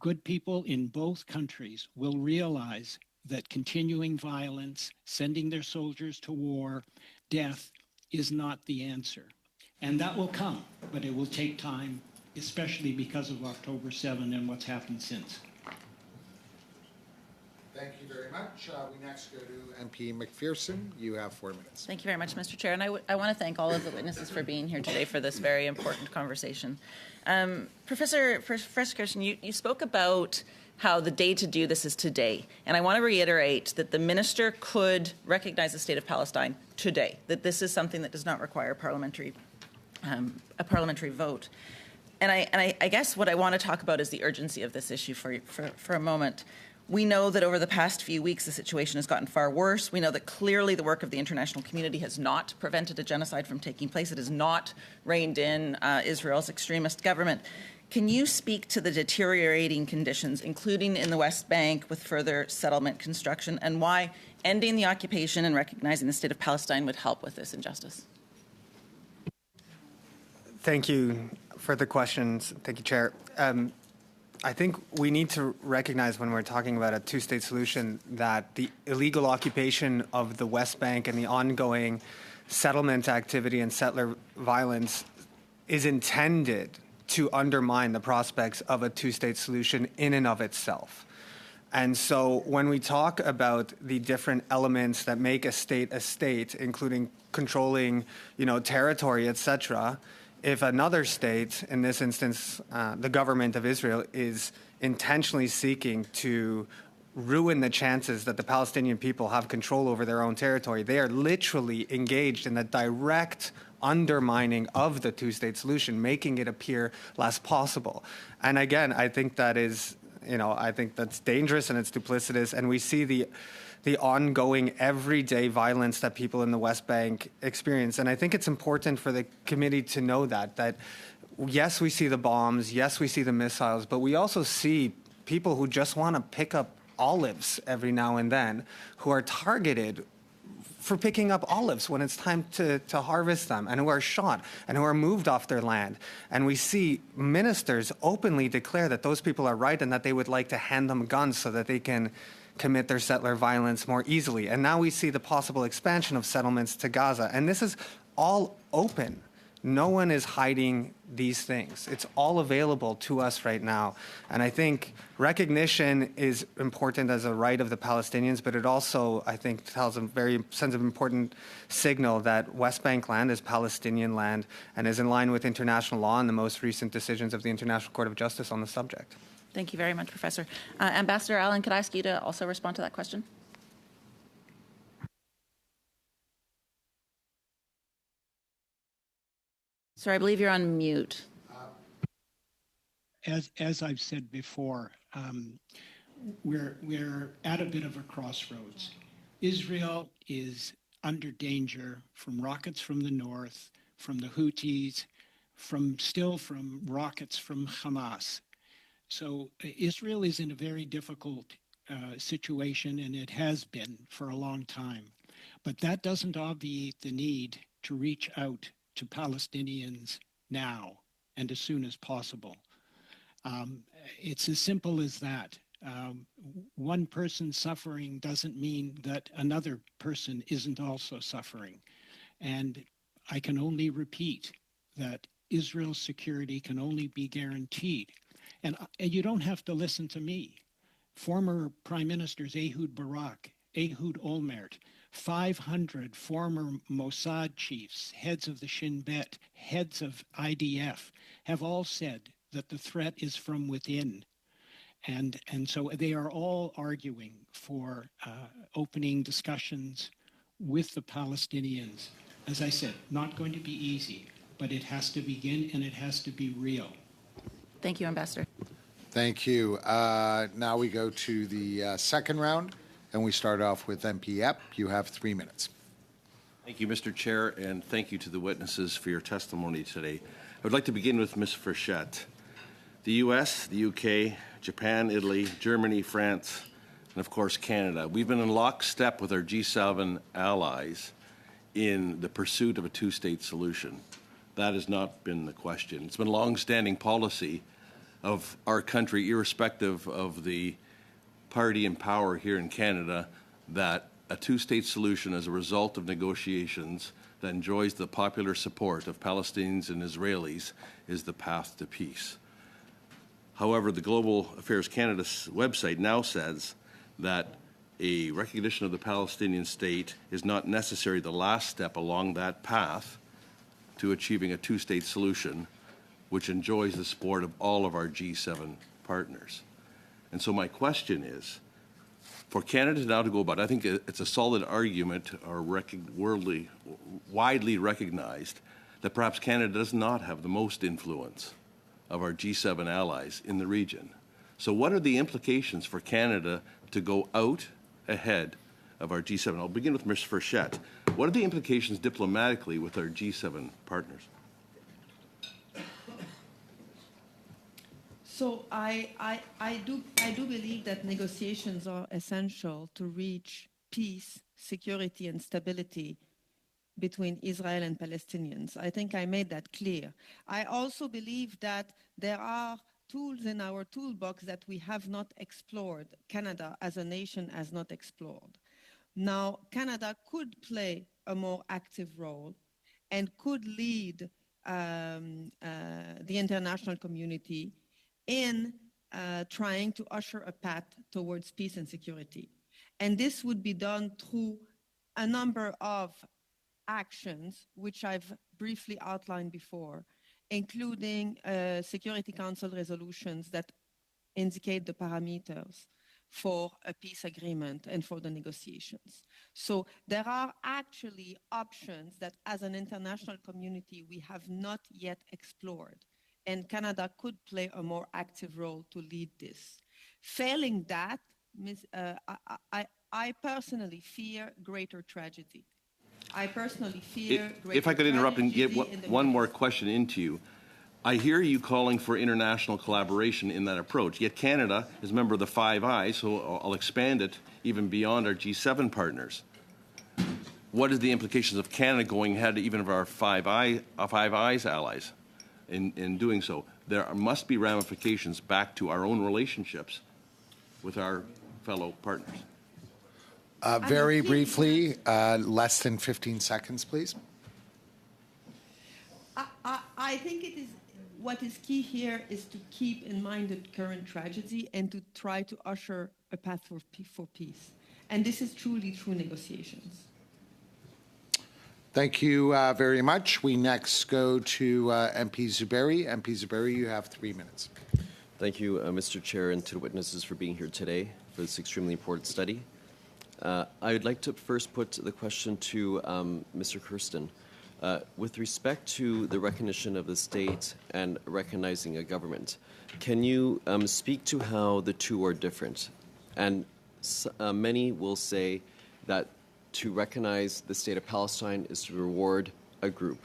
good people in both countries will realize that continuing violence, sending their soldiers to war, death is not the answer. And that will come, but it will take time, especially because of October 7 and what's happened since. Thank you very much. We next go to MP McPherson. You have 4 minutes. Thank you very much, Mr. Chair. And I want to thank all of the witnesses for being here today for this very important conversation. Professor Kirsten, you spoke about how the day to do this is today. And I want to reiterate that the minister could recognize the state of Palestine today, that this is something that does not require a parliamentary vote. And I guess what I want to talk about is the urgency of this issue for a moment. We know that over the past few weeks, the situation has gotten far worse. We know that clearly the work of the international community has not prevented a genocide from taking place. It has not reined in Israel's extremist government. Can you speak to the deteriorating conditions, including in the West Bank with further settlement construction, and why ending the occupation and recognizing the state of Palestine would help with this injustice? Thank you for the questions. Thank you, Chair. I think we need to recognize when we're talking about a two-state solution that the illegal occupation of the West Bank and the ongoing settlement activity and settler violence is intended to undermine the prospects of a two-state solution in and of itself. And so when we talk about the different elements that make a state, including controlling, territory, etc., if another state, in this instance, the government of Israel, is intentionally seeking to ruin the chances that the Palestinian people have control over their own territory, they are literally engaged in the direct undermining of the two-state solution, making it appear less possible. And again, I think that is, I think that's dangerous and it's duplicitous, and we see the ongoing everyday violence that people in the West Bank experience. And I think it's important for the committee to know that yes, we see the bombs, yes, we see the missiles, but we also see people who just want to pick up olives every now and then, who are targeted for picking up olives when it's time to harvest them, and who are shot and who are moved off their land. And we see ministers openly declare that those people are right and that they would like to hand them guns so that they can commit their settler violence more easily. And now we see the possible expansion of settlements to Gaza. And this is all open No one is hiding these things. It's all available to us right now. And I think recognition is important as a right of the Palestinians, but it also, I think, sends an important signal that West Bank land is Palestinian land and is in line with international law and the most recent decisions of the International Court of Justice on the subject. Thank you very much, Professor. Ambassador Allen, could I ask you to also respond to that question? Sir, I believe you're on mute. As I've said before, we're at a bit of a crossroads. Israel is under danger from rockets from the north, from the Houthis, from rockets from Hamas. So Israel is in a very difficult situation, and it has been for a long time. But that doesn't obviate the need to reach out to Palestinians now and as soon as possible. It's as simple as that. One person suffering doesn't mean that another person isn't also suffering. And I can only repeat that Israel's security can only be guaranteed. And you don't have to listen to me. Former Prime Ministers Ehud Barak, Ehud Olmert, 500 former Mossad chiefs, heads of the Shin Bet, heads of IDF, have all said that the threat is from within. And so they are all arguing for opening discussions with the Palestinians. As I said, not going to be easy, but it has to begin and it has to be real. Thank you, Ambassador. Thank you. Now we go to the second round, and we start off with MP Epp. You have 3 minutes. Thank you, Mr. Chair, and thank you to the witnesses for your testimony today. I would like to begin with Ms. Frechette. The U.S., the U.K., Japan, Italy, Germany, France, and of course Canada. We've been in lockstep with our G7 allies in the pursuit of a two-state solution. That has not been the question. It's been a long-standing policy of our country, irrespective of the party in power here in Canada, that a two-state solution as a result of negotiations that enjoys the popular support of Palestinians and Israelis is the path to peace. However, the Global Affairs Canada website now says that a recognition of the Palestinian state is not necessarily the last step along that path to achieving a two-state solution, which enjoys the support of all of our G7 partners. And so my question is, for Canada now to go about, I think it's a solid argument, or widely recognized, that perhaps Canada does not have the most influence of our G7 allies in the region. So what are the implications for Canada to go out ahead of our G7? I'll begin with Ms. Frechette. What are the implications diplomatically with our G7 partners? So I do believe that negotiations are essential to reach peace, security, and stability between Israel and Palestinians. I think I made that clear. I also believe that there are tools in our toolbox that we have not explored. Canada as a nation has not explored. Now, Canada could play a more active role and could lead the international community in trying to usher a path towards peace and security. And this would be done through a number of actions, which I've briefly outlined before, including Security Council resolutions that indicate the parameters for a peace agreement and for the negotiations. So there are actually options that as an international community we have not yet explored, and Canada could play a more active role to lead this. Failing that, I personally fear greater tragedy. I personally fear greater If I could interrupt and get tragedy one more question into you. I hear you calling for international collaboration in that approach, yet Canada is a member of the Five Eyes, so I'll expand it even beyond our G7 partners. What is the implications of Canada going ahead even of our Five Eyes allies in doing so? There must be ramifications back to our own relationships with our fellow partners. Very briefly, less than 15 seconds, please. I think it is what is key here is to keep in mind the current tragedy and to try to usher a path for peace. And this is truly through negotiations. Thank you very much. We next go to MP Zuberi. MP Zuberi, you have 3 minutes. Thank you, Mr. Chair, and to the witnesses for being here today for this extremely important study. I would like to first put the question to Mr. Kirsten. With respect to the recognition of the state and recognizing a government, can you speak to how the two are different? And many will say that to recognize the state of Palestine is to reward a group.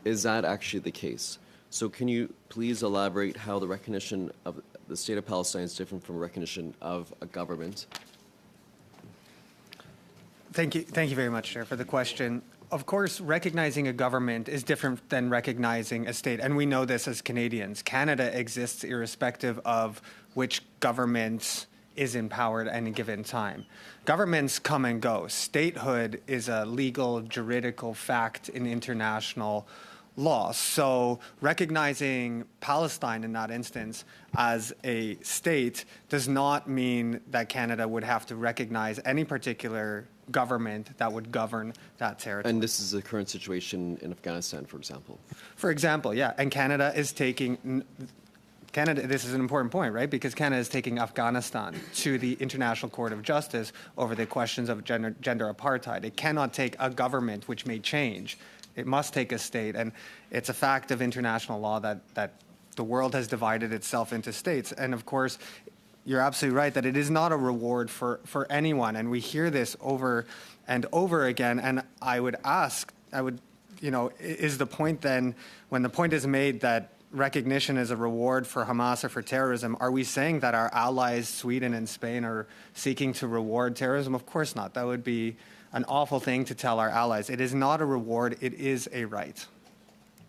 Is that actually the case? So can you please elaborate how the recognition of the state of Palestine is different from recognition of a government? Thank you very much, Chair, for the question. Of course, recognizing a government is different than recognizing a state, and we know this as Canadians. Canada exists irrespective of which government is in power at any given time. Governments come and go. Statehood is a legal, juridical fact in international law. So recognizing Palestine in that instance as a state does not mean that Canada would have to recognize any particular government that would govern that territory. And this is the current situation in Afghanistan, for example. For example, yeah. And Canada is taking... this is an important point, right? Because Canada is taking Afghanistan to the International Court of Justice over the questions of gender apartheid. It cannot take a government, which may change. It must take a state. And it's a fact of international law that the world has divided itself into states. And of course, you're absolutely right that it is not a reward for anyone. And we hear this over and over again. And I would ask, is the point then, when the point is made that recognition is a reward for Hamas or for terrorism, are we saying that our allies, Sweden and Spain, are seeking to reward terrorism? Of course not. That would be an awful thing to tell our allies. It is not a reward. It is a right.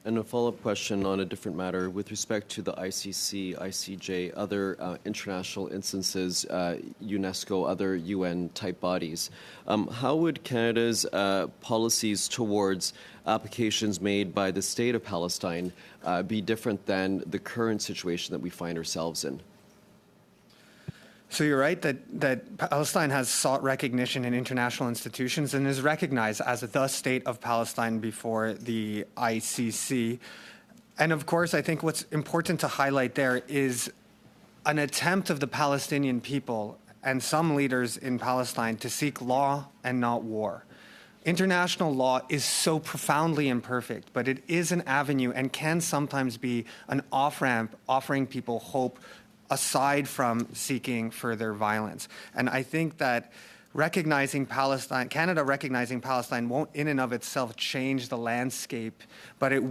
And a follow-up question on a different matter with respect to the ICC, ICJ, other international instances, UNESCO, other UN-type bodies. How would Canada's policies towards applications made by the state of Palestine be different than the current situation that we find ourselves in? So you're right that Palestine has sought recognition in international institutions and is recognized as the state of Palestine before the ICC. And of course, I think what's important to highlight there is an attempt of the Palestinian people and some leaders in Palestine to seek law and not war. International law is so profoundly imperfect, but it is an avenue and can sometimes be an off-ramp offering people hope aside from seeking further violence. And I think that recognizing Palestine, Canada recognizing Palestine won't in and of itself change the landscape, but it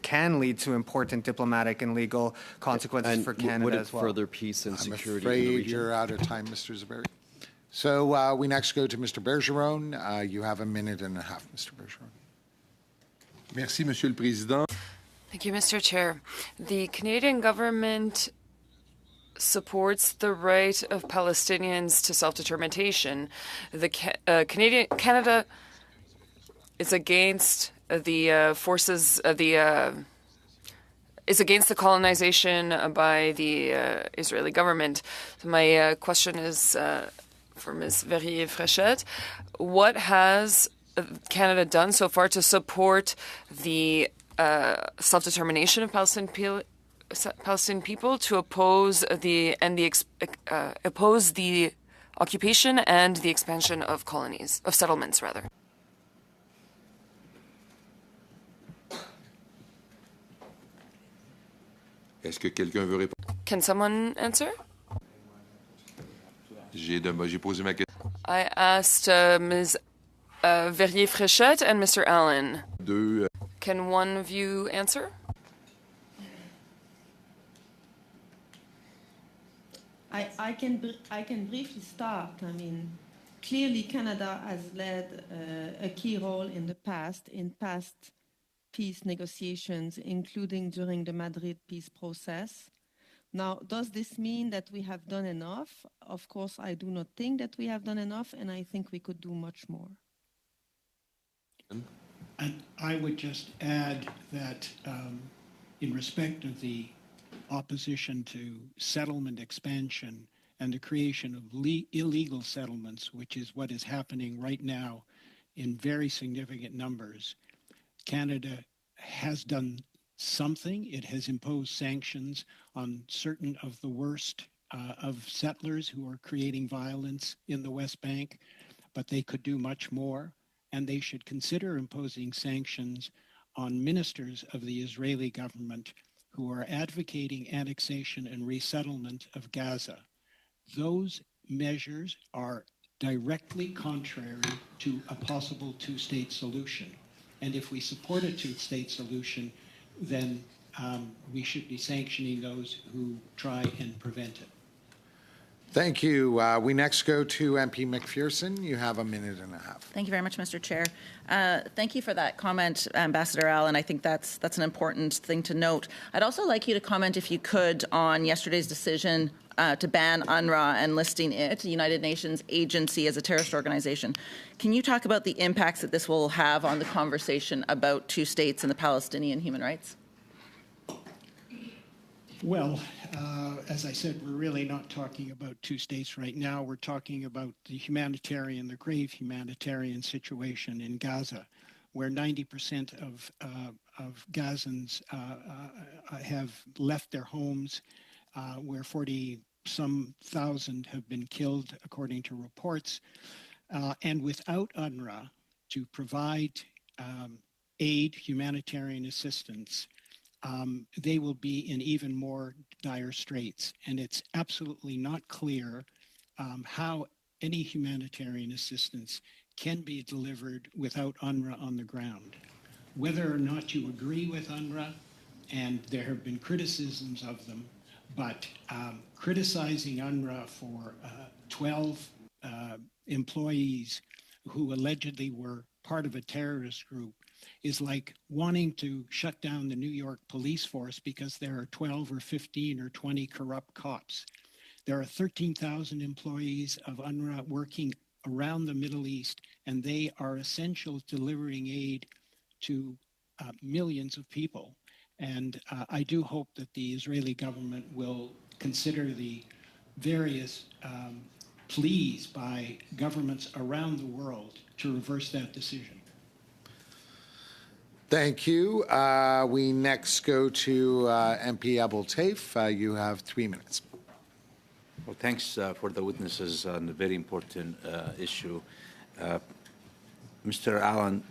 can lead to important diplomatic and legal consequences for Canada as well. Further peace and security I'm in the afraid region? you're out of time, Mr. Zuberi. So we next go to Mr. Bergeron. You have 1.5 minutes, Mr. Bergeron. Merci, Monsieur le Président. Thank you, Mr. Chair. The Canadian government supports the right of Palestinians to self-determination. Canada is against the forces of is against the colonization by the Israeli government. So my question is for Ms. Verrier-Fréchette. What has Canada done so far to support the self-determination of Palestinian people, to oppose the occupation and the expansion of colonies, of settlements, rather? Est-ce que quelqu'un veut répondre? Can someone answer? J'ai posé ma question. I asked Ms. Verrier-Fréchette and Mr. Allen. Can one of you answer? I can briefly start. I mean, clearly Canada has led a key role in the past, in past peace negotiations, including during the Madrid peace process. Now, does this mean that we have done enough? Of course, I do not think that we have done enough, and I think we could do much more. I would just add that in respect of the opposition to settlement expansion and the creation of illegal settlements, which is what is happening right now in very significant numbers, Canada has done something. It has imposed sanctions on certain of the worst of settlers who are creating violence in the West Bank, but they could do much more, and they should consider imposing sanctions on ministers of the Israeli government who are advocating annexation and resettlement of Gaza. Those measures are directly contrary to a possible two-state solution. And if we support a two-state solution, then we should be sanctioning those who try and prevent it. Thank you. We next go to MP McPherson. You have a minute and a half. Thank you very much, Mr. Chair. Thank you for that comment, Ambassador Allen. I think that's an important thing to note. I'd also like you to comment, if you could, on yesterday's decision to ban UNRWA and listing it, a United Nations agency, as a terrorist organization. Can you talk about the impacts that this will have on the conversation about two states and the Palestinian human rights? Well, as I said, we're really not talking about two states right now. We're talking about the grave humanitarian situation in Gaza, where 90% of Gazans have left their homes, where 40-some thousand have been killed, according to reports. And without UNRWA to provide aid, humanitarian assistance, they will be in even more dire straits. And it's absolutely not clear how any humanitarian assistance can be delivered without UNRWA on the ground. Whether or not you agree with UNRWA, and there have been criticisms of them, but criticizing UNRWA for 12 employees who allegedly were part of a terrorist group is like wanting to shut down the New York police force because there are 12 or 15 or 20 corrupt cops. There are 13,000 employees of UNRWA working around the Middle East, and they are essential delivering aid to millions of people. And I do hope that the Israeli government will consider the various pleas by governments around the world to reverse that decision. Thank you. We next go to MP Abel Taif. You have 3 minutes. Well, thanks for the witnesses on a very important issue. Mr. Allen,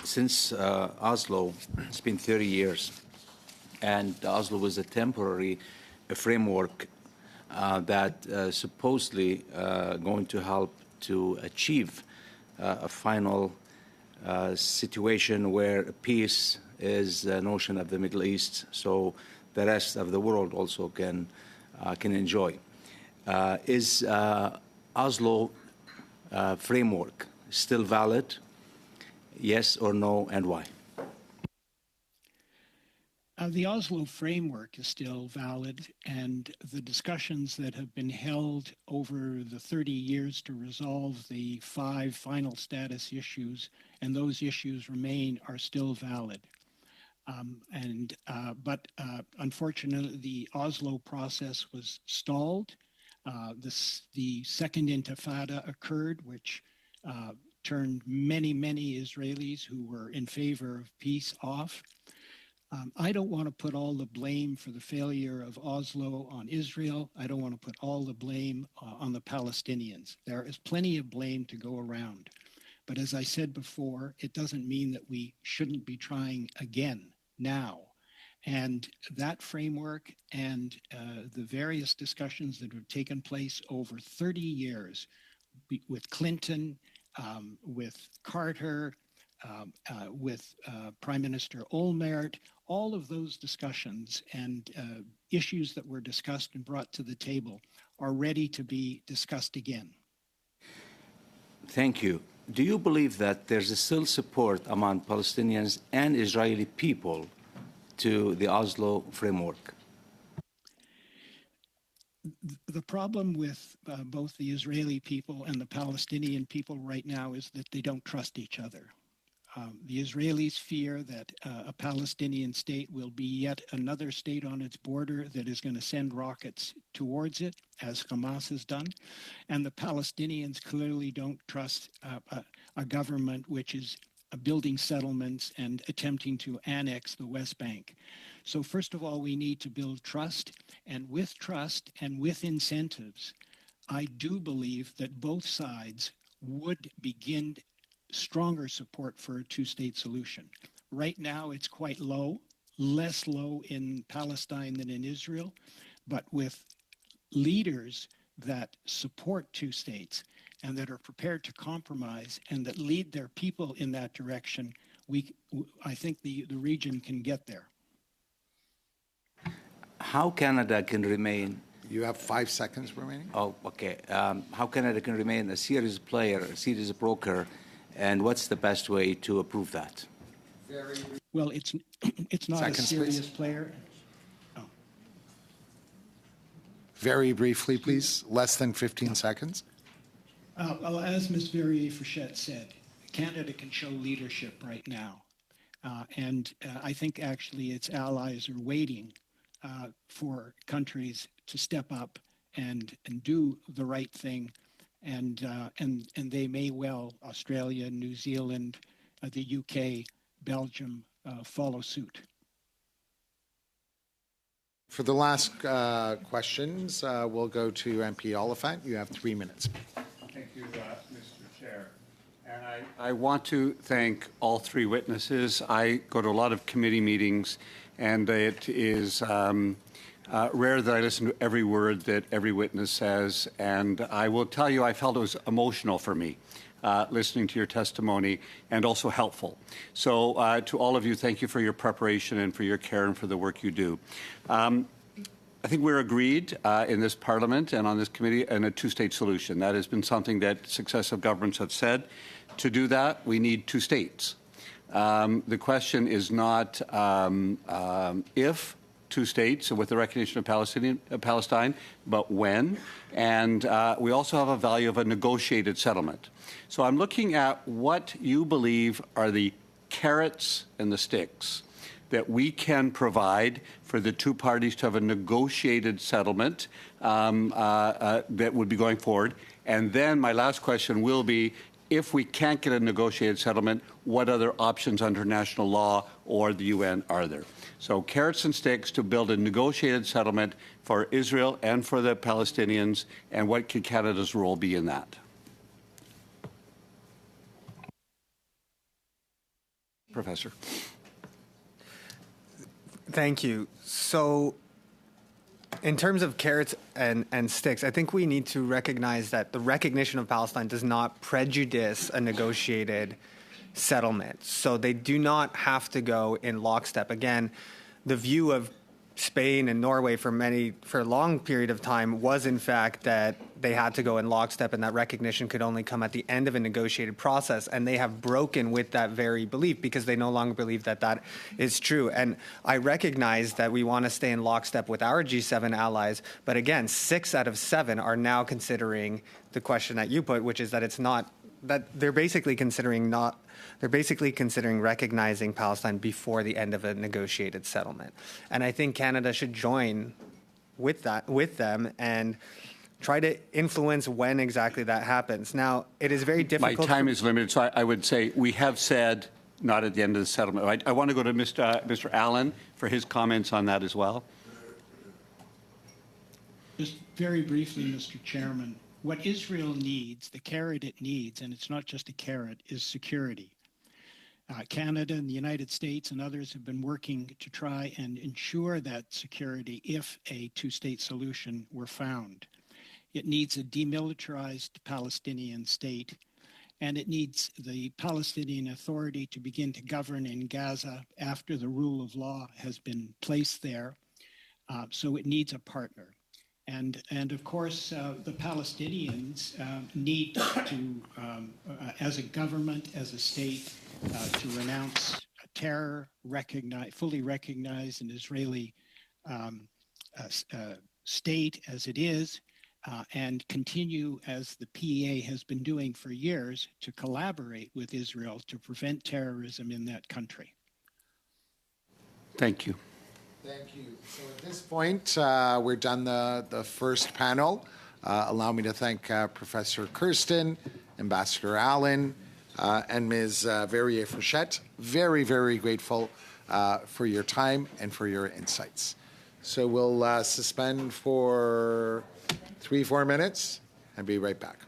since Oslo, it's been 30 years, and Oslo was a temporary framework that supposedly going to help to achieve a final situation where peace is a notion of the Middle East, so the rest of the world also can enjoy. Is Oslo framework still valid? Yes or no, and why? The Oslo framework is still valid, and the discussions that have been held over the 30 years to resolve the 5 final status issues, and those issues remain, are still valid. But unfortunately, the Oslo process was stalled. The second intifada occurred, which turned many, many Israelis who were in favor of peace off. I don't want to put all the blame for the failure of Oslo on Israel. I don't want to put all the blame on the Palestinians. There is plenty of blame to go around. But as I said before, it doesn't mean that we shouldn't be trying again now. And that framework and the various discussions that have taken place over 30 years with Clinton, with Carter, with Prime Minister Olmert, all of those discussions and issues that were discussed and brought to the table are ready to be discussed again. Thank you. Do you believe that there's still support among Palestinians and Israeli people to the Oslo framework? The problem with both the Israeli people and the Palestinian people right now is that they don't trust each other. The Israelis fear that a Palestinian state will be yet another state on its border that is going to send rockets towards it, as Hamas has done. And the Palestinians clearly don't trust a government which is building settlements and attempting to annex the West Bank. So first of all, we need to build trust. And with trust and with incentives, I do believe that both sides would begin stronger support for a two-state solution. Right now, it's quite low, less low in Palestine than in Israel, but with leaders that support two states and that are prepared to compromise and that lead their people in that direction, I think the region can get there. How Canada can remain... You have 5 seconds remaining. Oh, okay. How Canada can remain a serious player, a serious broker, and what's the best way to approve that? Well, it's not Seconds, a serious please. player. Very briefly, please. Less than 15 seconds. Well, as Ms. Verrier-Frechette said, Canada can show leadership right now. And I think actually its allies are waiting for countries to step up and do the right thing. And they may well, Australia, New Zealand, the UK, Belgium, follow suit. For the last questions, we'll go to MP Oliphant. You have 3 minutes. Thank you, Mr. Chair. And I want to thank all three witnesses. I go to a lot of committee meetings, and it is rare that I listen to every word that every witness says. And I will tell you, I felt it was emotional for me. Listening to your testimony, and also helpful. So to all of you, thank you for your preparation and for your care and for the work you do. I think we're agreed in this Parliament and on this committee on a two-state solution. That has been something that successive governments have said. To do that, we need two states. The question is not if two states with the recognition of Palestine, but when. And we also have a value of a negotiated settlement. So I'm looking at what you believe are the carrots and the sticks that we can provide for the two parties to have a negotiated settlement that would be going forward. And then my last question will be, if we can't get a negotiated settlement, what other options under national law or the UN are there? So carrots and sticks to build a negotiated settlement for Israel and for the Palestinians, and what could Canada's role be in that? Professor. Thank you. So in terms of carrots and sticks, I think we need to recognize that the recognition of Palestine does not prejudice a negotiated settlement. So they do not have to go in lockstep. Again, the view of Spain and Norway for a long period of time was in fact that they had to go in lockstep and that recognition could only come at the end of a negotiated process. And they have broken with that very belief because they no longer believe that that is true. And I recognize that we want to stay in lockstep with our G7 allies. But again, 6 out of 7 are now considering the question that you put, which is that it's not, that they're basically considering recognizing Palestine before the end of a negotiated settlement. And I think Canada should join with them and try to influence when exactly that happens. Now, it is very difficult. My time is limited, so I would say we have said not at the end of the settlement. I want to go to Mr. Allen for his comments on that as well. Just very briefly, Mr. Chairman, what Israel needs, the carrot it needs, and it's not just a carrot, is security. Canada and the United States and others have been working to try and ensure that security if a two-state solution were found. It needs a demilitarized Palestinian state, and it needs the Palestinian Authority to begin to govern in Gaza after the rule of law has been placed there. So it needs a partner. And of course, the Palestinians need to, as a government, as a state, to renounce terror, fully recognize an Israeli state as it is, and continue, as the PEA has been doing for years, to collaborate with Israel to prevent terrorism in that country. Thank you. Thank you. So at this point, we're done the first panel. Allow me to thank Professor Kirsten, Ambassador Allen, and Ms. Verrier-Frechette. Very, very grateful for your time and for your insights. So we'll suspend for 3-4 minutes and be right back.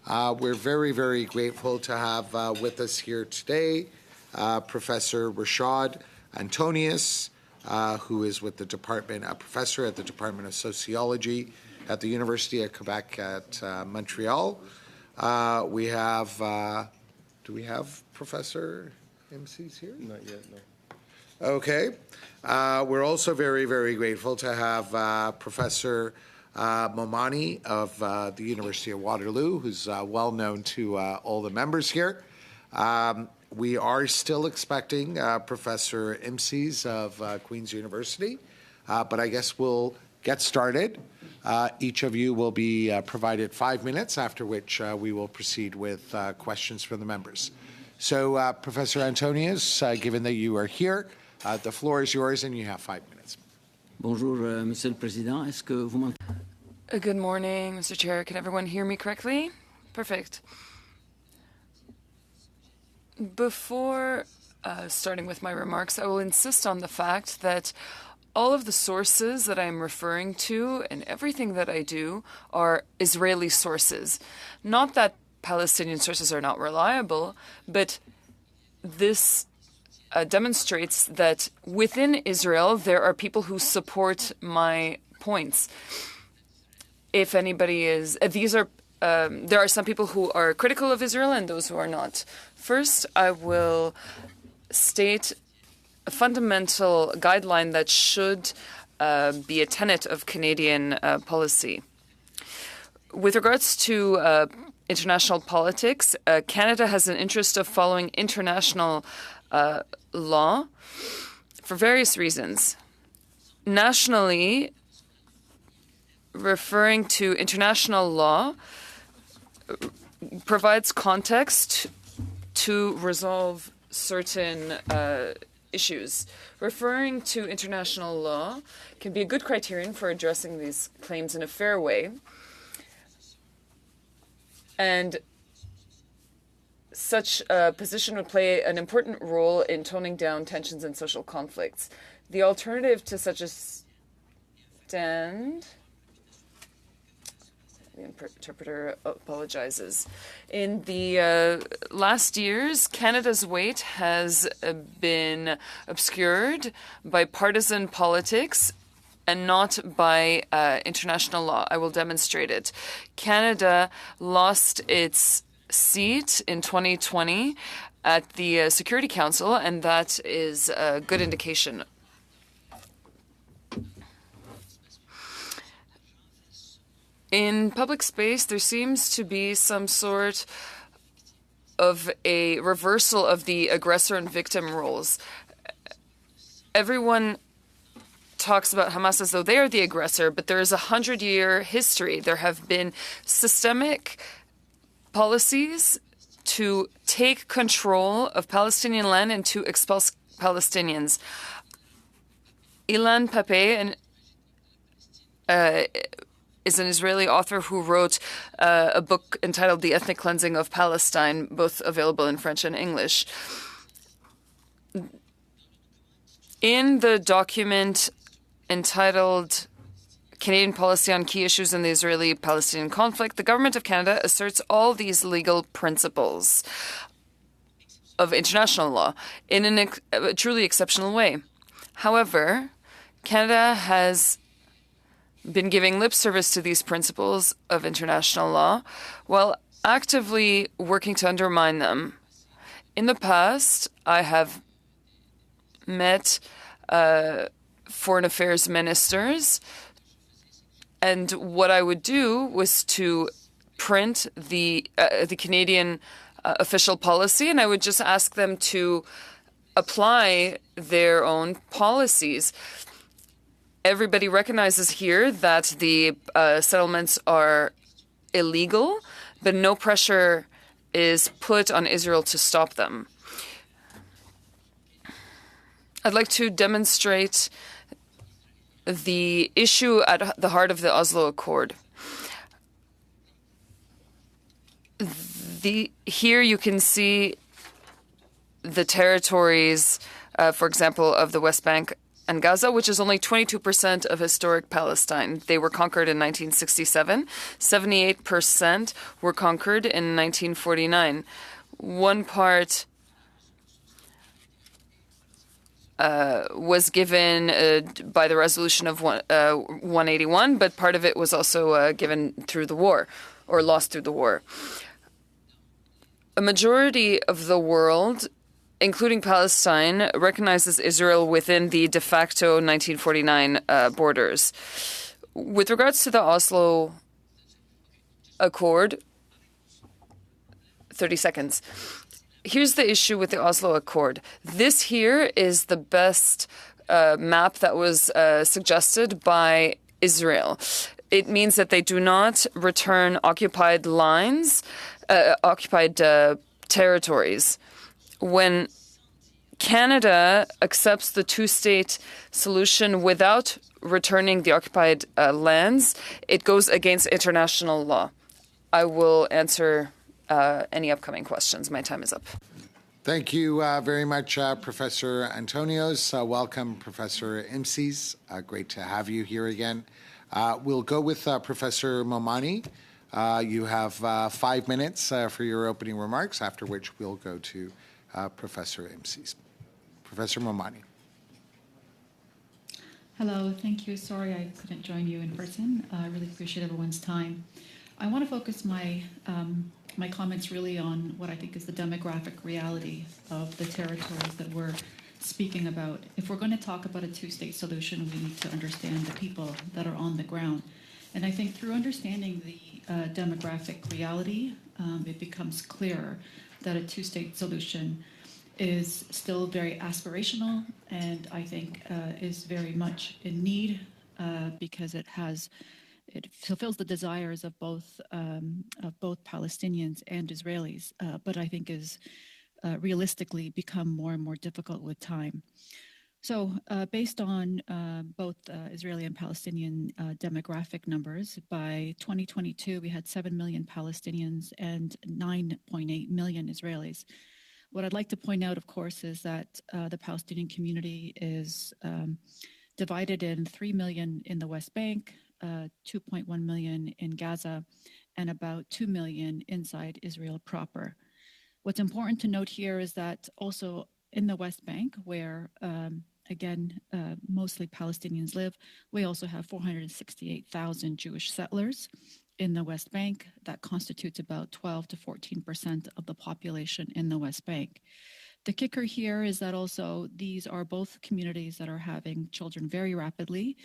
We're very, very grateful to have with us here today Professor Rashad Antonius, who is with the department, a professor at the Department of Sociology at the University of Quebec at Montreal. We have, do we have Professor MCs here? Not yet, no. Okay. We're also very, very grateful to have Professor Momani of the University of Waterloo, who's well known to all the members here. We are still expecting Professor Imses of Queen's University, but I guess we'll get started. Each of you will be provided 5 minutes, after which we will proceed with questions from the members. So, Professor Antonius, given that you are here, the floor is yours and you have 5 minutes. Bonjour, Monsieur le Président. Est-ce que vous m'entendez? Good morning, Mr. Chair. Can everyone hear me correctly? Perfect. Before starting with my remarks, I will insist on the fact that all of the sources that I'm referring to and everything that I do are Israeli sources. Not that Palestinian sources are not reliable, but this demonstrates that within Israel there are people who support my points. If anybody is, there are some people who are critical of Israel and those who are not. First, I will state a fundamental guideline that should be a tenet of Canadian policy. With regards to international politics, Canada has an interest of following international law for various reasons. Nationally, referring to international law provides context to resolve certain issues. Referring to international law can be a good criterion for addressing these claims in a fair way. And such a position would play an important role in toning down tensions and social conflicts. The alternative to such a stand... The interpreter apologizes. In the last years, Canada's weight has been obscured by partisan politics and not by international law. I will demonstrate it. Canada lost its seat in 2020 at the Security Council, and that is a good indication. In public space, there seems to be some sort of a reversal of the aggressor and victim roles. Everyone talks about Hamas as though they are the aggressor, but there is a 100-year history. There have been systemic policies to take control of Palestinian land and to expel Palestinians. Ilan Pappé is an Israeli author who wrote a book entitled The Ethnic Cleansing of Palestine, both available in French and English. In the document entitled Canadian Policy on Key Issues in the Israeli-Palestinian Conflict, the Government of Canada asserts all these legal principles of international law in a truly exceptional way. However, Canada has been giving lip service to these principles of international law while actively working to undermine them. In the past, I have met foreign affairs ministers, and what I would do was to print the Canadian official policy, and I would just ask them to apply their own policies. Everybody recognizes here that the settlements are illegal, but no pressure is put on Israel to stop them. I'd like to demonstrate the issue at the heart of the Oslo Accord. Here you can see the territories, for example, of the West Bank and Gaza, which is only 22% of historic Palestine. They were conquered in 1967. 78% were conquered in 1949. One part was given by the resolution of 181, but part of it was also given through the war, or lost through the war. A majority of the world, including Palestine, recognizes Israel within the de facto 1949 borders. With regards to the Oslo Accord, 30 seconds. Here's the issue with the Oslo Accord. This here is the best map that was suggested by Israel. It means that they do not return occupied lines, occupied territories. When Canada accepts the two-state solution without returning the occupied lands, it goes against international law. I will answer any upcoming questions. My time is up. Thank you very much, Professor Antonios. Welcome, Professor Imsies. Great to have you here again. We'll go with Professor Momani. You have 5 minutes for your opening remarks, after which we'll go to Professor Imsies. Professor Momani. Hello, thank you. Sorry I couldn't join you in person. I really appreciate everyone's time. I want to focus my comments really on what I think is the demographic reality of the territories that we're speaking about. If we're going to talk about a two-state solution, we need to understand the people that are on the ground. And I think through understanding the demographic reality, it becomes clearer that a two-state solution is still very aspirational, and I think is very much in need because it fulfills the desires of both Palestinians and Israelis, but I think is realistically become more and more difficult with time. So based on both Israeli and Palestinian demographic numbers, by 2022 we had 7 million Palestinians and 9.8 million Israelis. What I'd like to point out, of course, is that the Palestinian community is divided in 3 million in the West Bank, 2.1 million in Gaza, and about 2 million inside Israel proper. What's important to note here is that also in the West Bank, where again, mostly Palestinians live, we also have 468,000 Jewish settlers in the West Bank. That constitutes about 12 to 14% of the population in the West Bank. The kicker here is that also these are both communities that are having children very rapidly,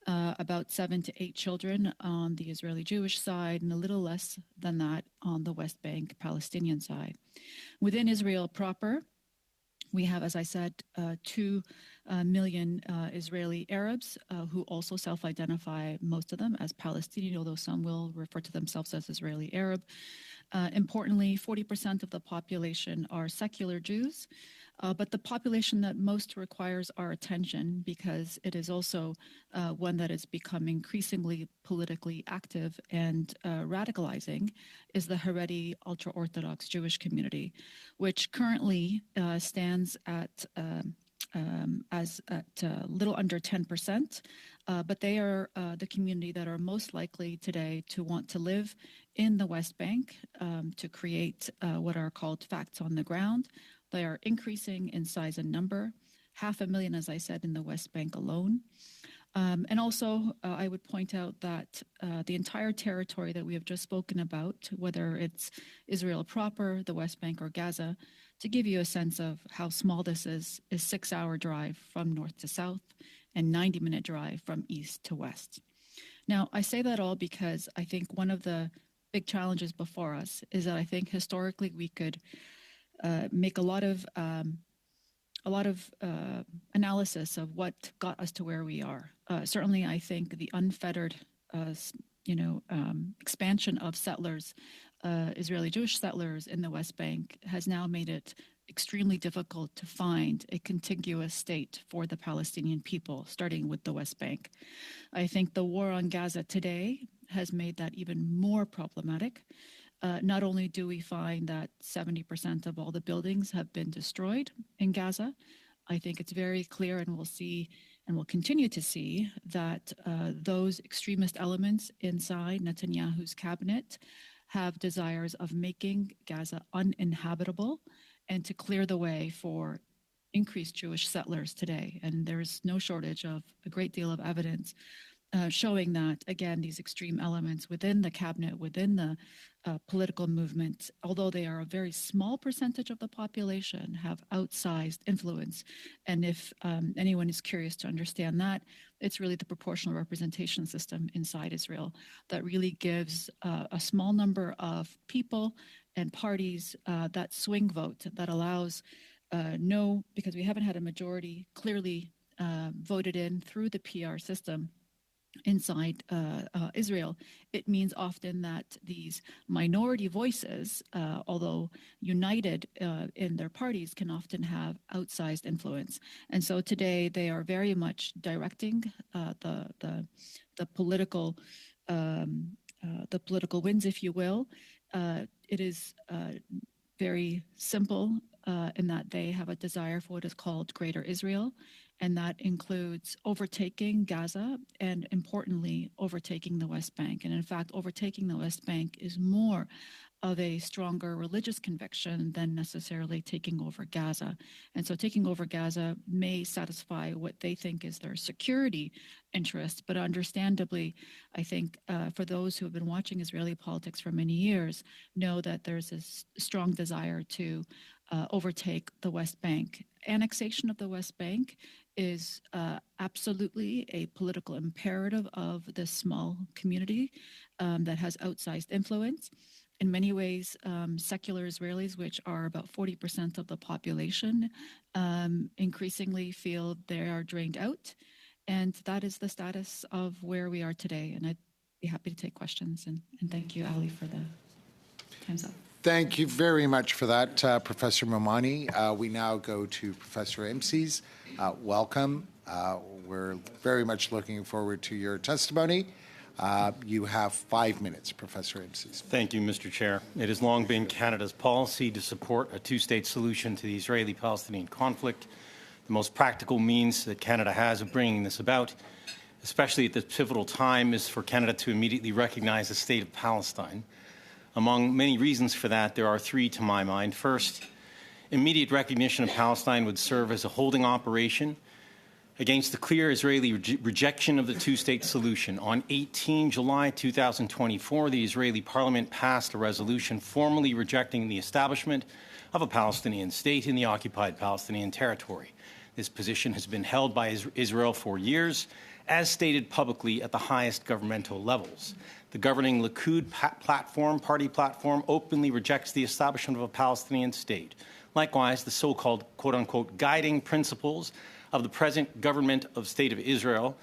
about 7 to 8 children on the Israeli Jewish side and a little less than that on the West Bank Palestinian side. Within Israel proper, we have, as I said, 2 million Israeli Arabs who also self-identify, most of them, as Palestinian, although some will refer to themselves as Israeli Arab. Importantly, 40% of the population are secular Jews, but the population that most requires our attention, because it is also one that has become increasingly politically active and radicalizing, is the Haredi ultra-Orthodox Jewish community, which currently stands at little under 10%, but they are the community that are most likely today to want to live in the West Bank to create what are called facts on the ground. They are increasing in size and number, 500,000, as I said, in the West Bank alone. And also, I would point out that the entire territory that we have just spoken about, whether it's Israel proper, the West Bank, or Gaza, to give you a sense of how small this is 6-hour drive from north to south and 90-minute drive from east to west. Now, I say that all because I think one of the big challenges before us is that I think historically we could make a lot of analysis of what got us to where we are. Certainly, I think the unfettered, expansion of settlers, Israeli Jewish settlers in the West Bank, has now made it extremely difficult to find a contiguous state for the Palestinian people, starting with the West Bank. I think the war on Gaza today has made that even more problematic. Not only do we find that 70% of all the buildings have been destroyed in Gaza, I think it's very clear, and we'll see and will continue to see that those extremist elements inside Netanyahu's cabinet have desires of making Gaza uninhabitable and to clear the way for increased Jewish settlers today. And there's no shortage of a great deal of evidence showing that, again, these extreme elements within the cabinet, within the political movement, although they are a very small percentage of the population, have outsized influence. And if anyone is curious to understand that, it's really the proportional representation system inside Israel that really gives a small number of people and parties that swing vote that allows because we haven't had a majority clearly voted in through the PR system inside Israel, it means often that these minority voices, although united in their parties, can often have outsized influence. And so today they are very much directing the political winds, if you will. It is very simple in that they have a desire for what is called Greater Israel, and that includes overtaking Gaza and, importantly, overtaking the West Bank. And in fact, overtaking the West Bank is more of a stronger religious conviction than necessarily taking over Gaza. And so taking over Gaza may satisfy what they think is their security interest, but understandably, I think for those who have been watching Israeli politics for many years, know that there's a strong desire to overtake the West Bank. Annexation of the West Bank is absolutely a political imperative of this small community that has outsized influence. In many ways, secular Israelis, which are about 40% of the population, increasingly feel they are drained out. And that is the status of where we are today. And I'd be happy to take questions. And thank you, Ali, for the time's up. Thank you very much for that, Professor Momani. We now go to Professor Imses. Welcome. We're very much looking forward to your testimony. You have 5 minutes, Professor Imses. Thank you, Mr. Chair. It has long been Canada's policy to support a two-state solution to the Israeli-Palestinian conflict. The most practical means that Canada has of bringing this about, especially at this pivotal time, is for Canada to immediately recognize the state of Palestine. Among many reasons for that, there are three to my mind. First, immediate recognition of Palestine would serve as a holding operation against the clear Israeli rejection of the two-state solution. On 18 July 2024, the Israeli parliament passed a resolution formally rejecting the establishment of a Palestinian state in the occupied Palestinian territory. This position has been held by Israel for years, as stated publicly at the highest governmental levels. The governing Likud party platform, openly rejects the establishment of a Palestinian state. Likewise, the so-called, quote-unquote, guiding principles of the present government of State of Israel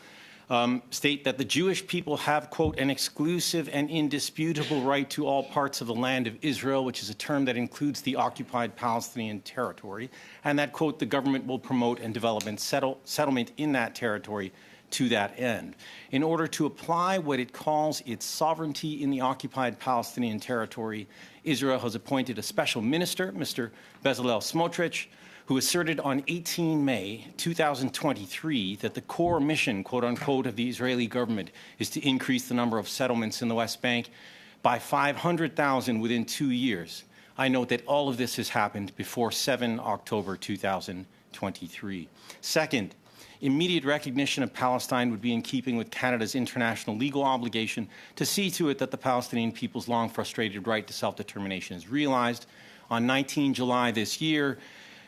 state that the Jewish people have, quote, an exclusive and indisputable right to all parts of the land of Israel, which is a term that includes the occupied Palestinian territory, and that, quote, the government will promote and develop and settlement in that territory to that end. In order to apply what it calls its sovereignty in the occupied Palestinian territory, Israel has appointed a special minister, Mr. Bezalel Smotrich, who asserted on 18 May 2023 that the core mission, quote unquote, of the Israeli government is to increase the number of settlements in the West Bank by 500,000 within 2 years. I note that all of this has happened before 7 October 2023. Second, immediate recognition of Palestine would be in keeping with Canada's international legal obligation to see to it that the Palestinian people's long frustrated right to self-determination is realized. On 19 July this year,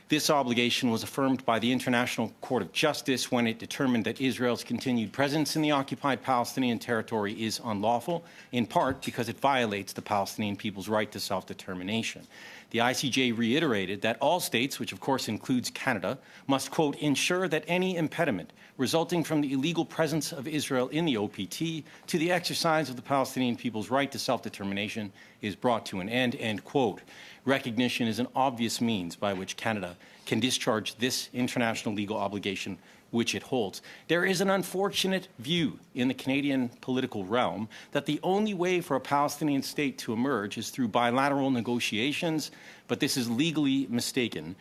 this obligation was affirmed by the International Court of Justice when it determined that Israel's continued presence in the occupied Palestinian territory is unlawful, in part because it violates the Palestinian people's right to self-determination. The ICJ reiterated that all states, which of course includes Canada, must, quote, ensure that any impediment resulting from the illegal presence of Israel in the OPT to the exercise of the Palestinian people's right to self-determination is brought to an end, end quote. Recognition is an obvious means by which Canada can discharge this international legal obligation which it holds. There is an unfortunate view in the Canadian political realm that the only way for a Palestinian state to emerge is through bilateral negotiations, but this is legally mistaken.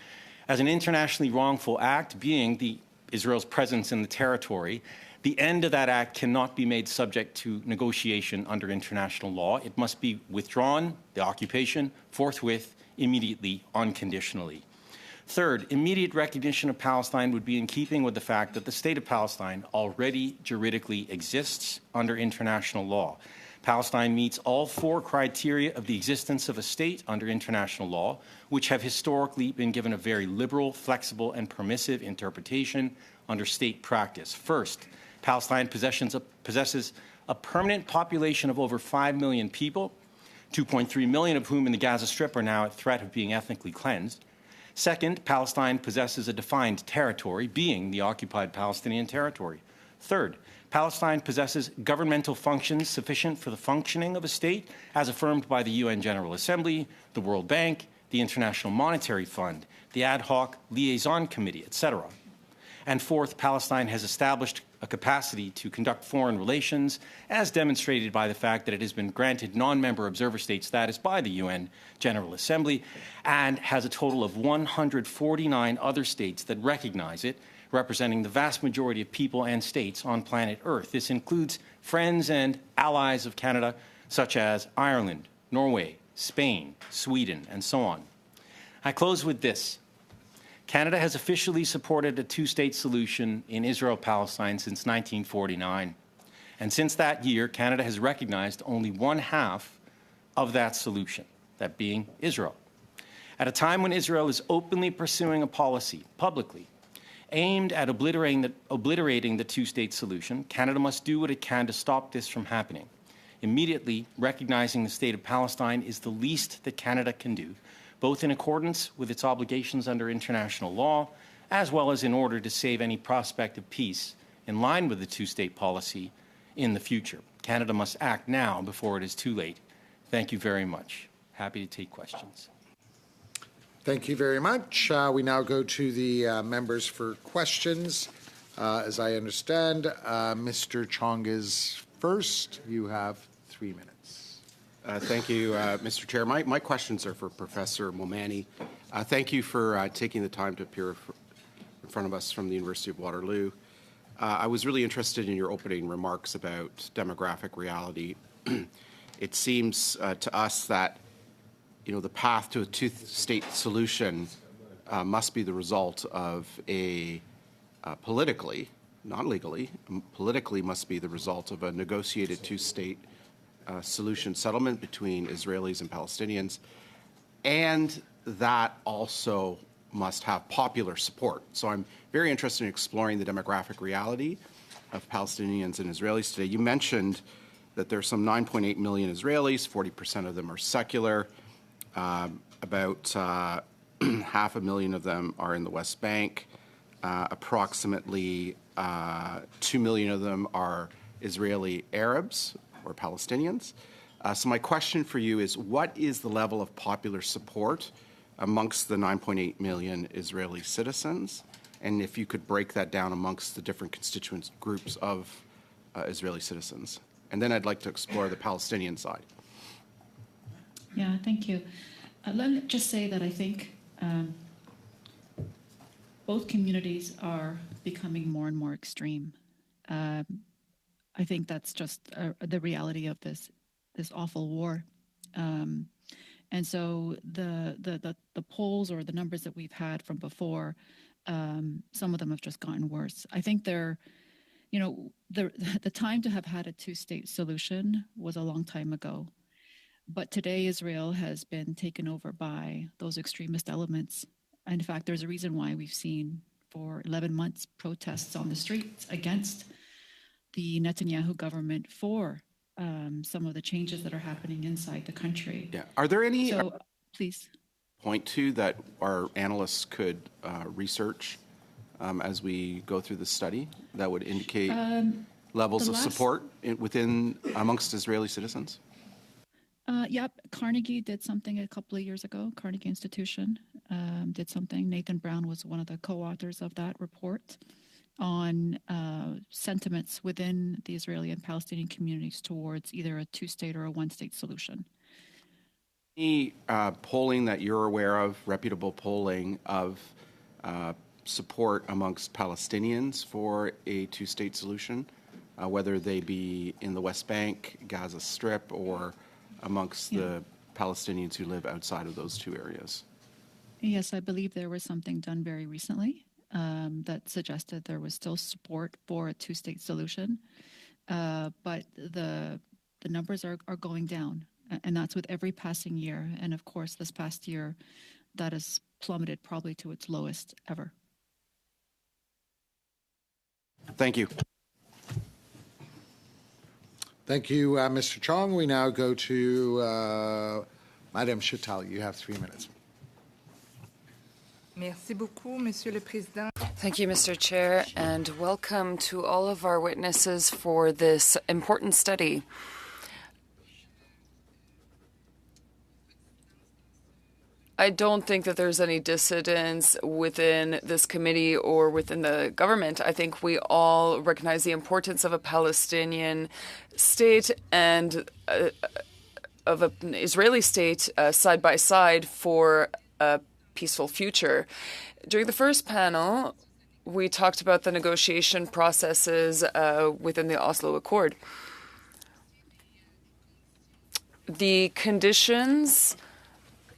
As an internationally wrongful act, being the Israel's presence in the territory, the end of that act cannot be made subject to negotiation under international law. It must be withdrawn, the occupation, forthwith, immediately, unconditionally. Third, immediate recognition of Palestine would be in keeping with the fact that the state of Palestine already juridically exists under international law. Palestine meets all four criteria of the existence of a state under international law, which have historically been given a very liberal, flexible, and permissive interpretation under state practice. First, Palestine possesses a permanent population of over 5 million people, 2.3 million of whom in the Gaza Strip are now at threat of being ethnically cleansed. Second, Palestine possesses a defined territory, being the occupied Palestinian territory. Third, Palestine possesses governmental functions sufficient for the functioning of a state, as affirmed by the UN General Assembly, the World Bank, the International Monetary Fund, the Ad Hoc Liaison Committee, etc. And fourth, Palestine has established a capacity to conduct foreign relations, as demonstrated by the fact that it has been granted non-member observer state status by the UN General Assembly, and has a total of 149 other states that recognize it, representing the vast majority of people and states on planet Earth. This includes friends and allies of Canada, such as Ireland, Norway, Spain, Sweden, and so on. I close with this. Canada has officially supported a two-state solution in Israel-Palestine since 1949. And since that year, Canada has recognized only one half of that solution, that being Israel. At a time when Israel is openly pursuing a policy, publicly, aimed at obliterating the two-state solution, Canada must do what it can to stop this from happening. Immediately, recognizing the state of Palestine is the least that Canada can do, both in accordance with its obligations under international law, as well as in order to save any prospect of peace in line with the two-state policy in the future. Canada must act now before it is too late. Thank you very much. Happy to take questions. Thank you very much. We now go to the members for questions. As I understand, Mr. Chong is first. You have 3 minutes. Thank you, Mr. Chair. My questions are for Professor Momani. Thank you for taking the time to appear in front of us from the University of Waterloo. I was really interested in your opening remarks about demographic reality. It seems to us that the path to a two-state solution must be the result of a politically, not legally, politically must be the result of a negotiated two-state solution settlement between Israelis and Palestinians, and that also must have popular support. So I'm very interested in exploring the demographic reality of Palestinians and Israelis today. You mentioned that there's some 9.8 million Israelis, 40% of them are secular. About 500,000 of them are in the West Bank. Approximately 2 million of them are Israeli Arabs or Palestinians. So my question for you is, what is the level of popular support amongst the 9.8 million Israeli citizens? And if you could break that down amongst the different constituent groups of Israeli citizens. And then I'd like to explore the Palestinian side. Yeah, thank you. Let me just say that I think both communities are becoming more and more extreme. I think that's just the reality of this awful war. And so the polls or the numbers that we've had from before, some of them have just gotten worse. I think the time to have had a two-state solution was a long time ago. But today, Israel has been taken over by those extremist elements. And in fact, there's a reason why we've seen for 11 months protests on the streets against the Netanyahu government for some of the changes that are happening inside the country. Yeah. Are there any please point to that our analysts could research as we go through the study that would indicate levels of support amongst Israeli citizens? Yep, Carnegie did something a couple of years ago. Carnegie Institution did something. Nathan Brown was one of the co-authors of that report on sentiments within the Israeli and Palestinian communities towards either a two-state or a one-state solution. Any polling that you're aware of, reputable polling of support amongst Palestinians for a two-state solution, whether they be in the West Bank, Gaza Strip, or amongst the Palestinians who live outside of those two areas? Yes, I believe there was something done very recently that suggested there was still support for a two-state solution, but the numbers are going down, and that's with every passing year. And of course, this past year, that has plummeted probably to its lowest ever. Thank you. Thank you, Mr. Chong. We now go to Madame Chital. You have 3 minutes. Merci beaucoup, Monsieur le Président. Thank you, Mr. Chair, and welcome to all of our witnesses for this important study. I don't think that there's any dissidence within this committee or within the government. I think we all recognize the importance of a Palestinian state and of an Israeli state side by side for a peaceful future. During the first panel, we talked about the negotiation processes within the Oslo Accord. The conditions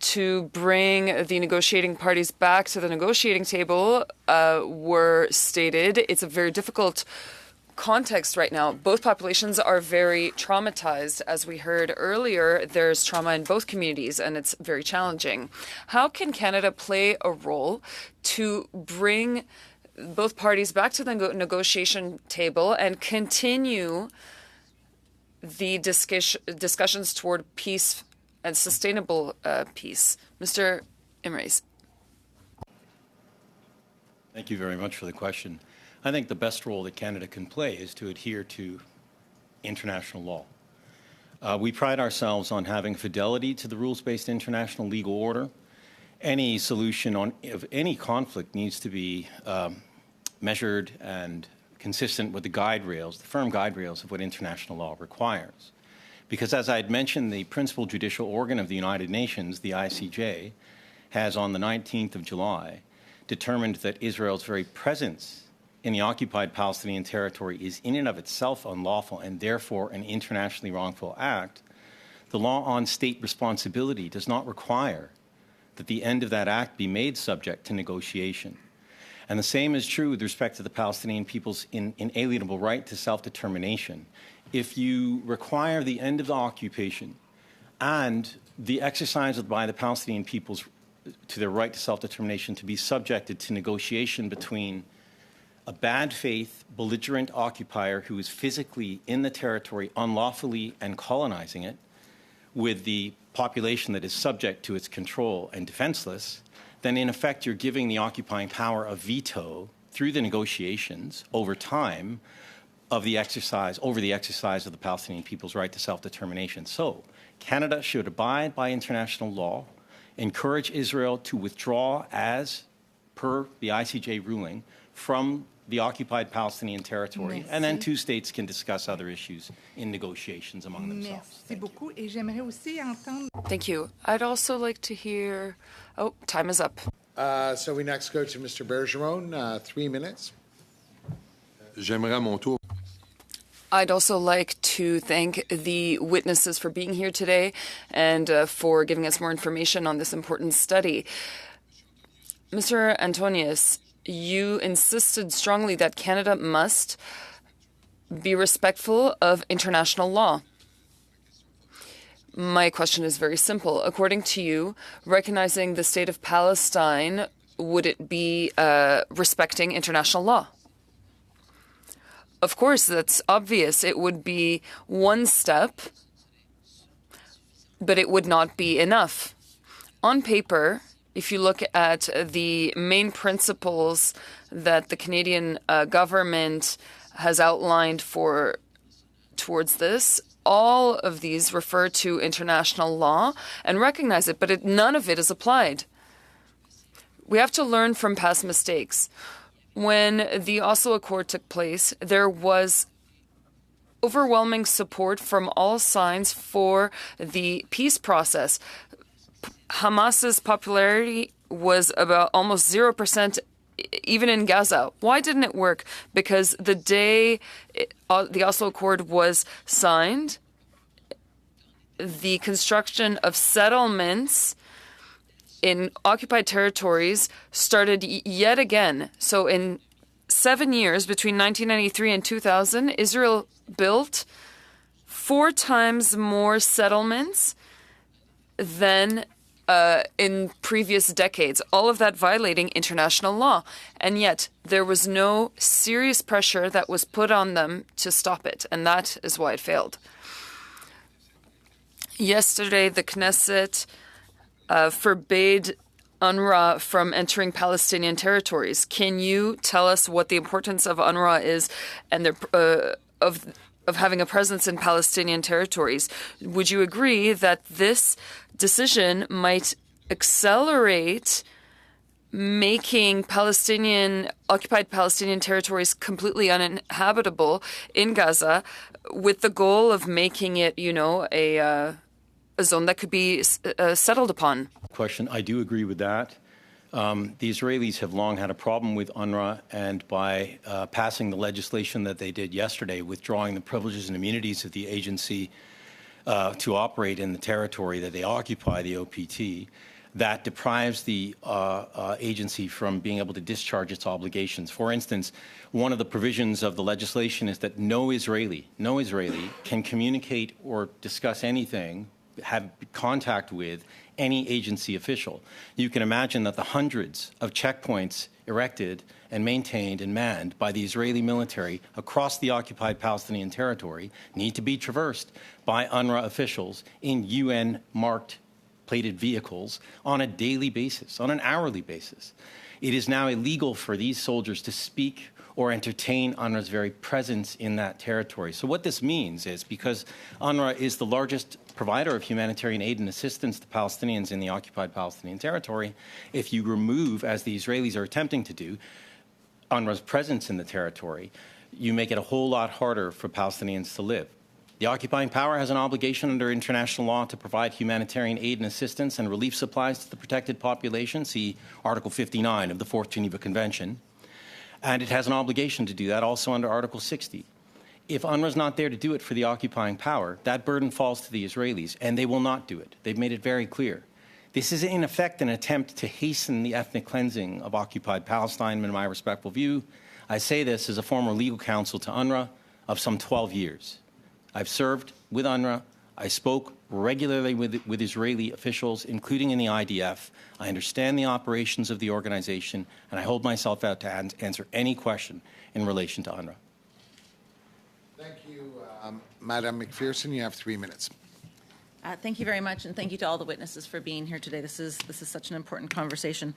to bring the negotiating parties back to the negotiating table were stated. It's a very difficult context right now. Both populations are very traumatized. As we heard earlier, there's trauma in both communities, and it's very challenging. How can Canada play a role to bring both parties back to the negotiation table and continue the discussions toward peace and sustainable peace? Mr. Imreis. Thank you very much for the question. I think the best role that Canada can play is to adhere to international law. We pride ourselves on having fidelity to the rules-based international legal order. Any solution of any conflict needs to be measured and consistent with the guide rails, the firm guide rails of what international law requires. Because as I had mentioned, the principal judicial organ of the United Nations, the ICJ, has on the 19th of July determined that Israel's very presence in the occupied Palestinian territory is in and of itself unlawful and therefore an internationally wrongful act. The law on state responsibility does not require that the end of that act be made subject to negotiation. And the same is true with respect to the Palestinian people's inalienable right to self-determination. If you require the end of the occupation and the exercise by the Palestinian peoples to their right to self-determination to be subjected to negotiation between a bad faith, belligerent occupier who is physically in the territory unlawfully and colonizing it with the population that is subject to its control and defenseless, then in effect you're giving the occupying power a veto through the negotiations over time of the exercise, over the exercise of the Palestinian people's right to self-determination. So Canada should abide by international law, encourage Israel to withdraw as per the ICJ ruling from the occupied Palestinian territory, Merci. and then two states can discuss other issues in negotiations among themselves. Merci beaucoup. Et j'aimerais aussi entendre... Thank you. I'd also like to hear... Oh, time is up. So we next go to Mr. Bergeron, 3 minutes. J'aimerais à mon tour. I'd also like to thank the witnesses for being here today and for giving us more information on this important study. Mr. Antonius, you insisted strongly that Canada must be respectful of international law. My question is very simple. According to you, recognizing the state of Palestine, would it be respecting international law? Of course, that's obvious. It would be one step, but it would not be enough. On paper, if you look at the main principles that the Canadian government has outlined towards this, all of these refer to international law and recognize it, but none of it is applied. We have to learn from past mistakes. When the Oslo Accord took place, there was overwhelming support from all sides for the peace process. Hamas's popularity was about almost 0% even in Gaza. Why didn't it work? Because the day the Oslo Accord was signed, the construction of settlements in occupied territories started yet again. So in 7 years, between 1993 and 2000, Israel built 4 times more settlements than in previous decades, all of that violating international law. And yet there was no serious pressure that was put on them to stop it, and that is why it failed. Yesterday, the Knesset forbade UNRWA from entering Palestinian territories. Can you tell us what the importance of UNRWA is and of having a presence in Palestinian territories? Would you agree that this decision might accelerate making occupied Palestinian territories completely uninhabitable in Gaza, with the goal of making it, a zone that could be settled upon? Question. I do agree with that. The Israelis have long had a problem with UNRWA, and by passing the legislation that they did yesterday, withdrawing the privileges and immunities of the agency to operate in the territory that they occupy, the OPT, that deprives the agency from being able to discharge its obligations. For instance, one of the provisions of the legislation is that no Israeli can communicate or discuss anything, have contact with any agency official. You can imagine that the hundreds of checkpoints erected and maintained and manned by the Israeli military across the occupied Palestinian territory need to be traversed by UNRWA officials in UN-marked plated vehicles on a daily basis, on an hourly basis. It is now illegal for these soldiers to speak or entertain UNRWA's very presence in that territory. So what this means is, because UNRWA is the largest provider of humanitarian aid and assistance to Palestinians in the occupied Palestinian territory, if you remove, as the Israelis are attempting to do, UNRWA's presence in the territory, you make it a whole lot harder for Palestinians to live. The occupying power has an obligation under international law to provide humanitarian aid and assistance and relief supplies to the protected population, see Article 59 of the Fourth Geneva Convention. And it has an obligation to do that also under Article 60. If UNRWA is not there to do it for the occupying power, that burden falls to the Israelis, and they will not do it. They've made it very clear. This is, in effect, an attempt to hasten the ethnic cleansing of occupied Palestine, in my respectful view. I say this as a former legal counsel to UNRWA of some 12 years. I've served with UNRWA. I spoke regularly with Israeli officials, including in the IDF. I understand the operations of the organization, and I hold myself out to answer any question in relation to UNRWA. Thank you. Madam McPherson, you have 3 minutes. Thank you very much, and thank you to all the witnesses for being here today. This is such an important conversation.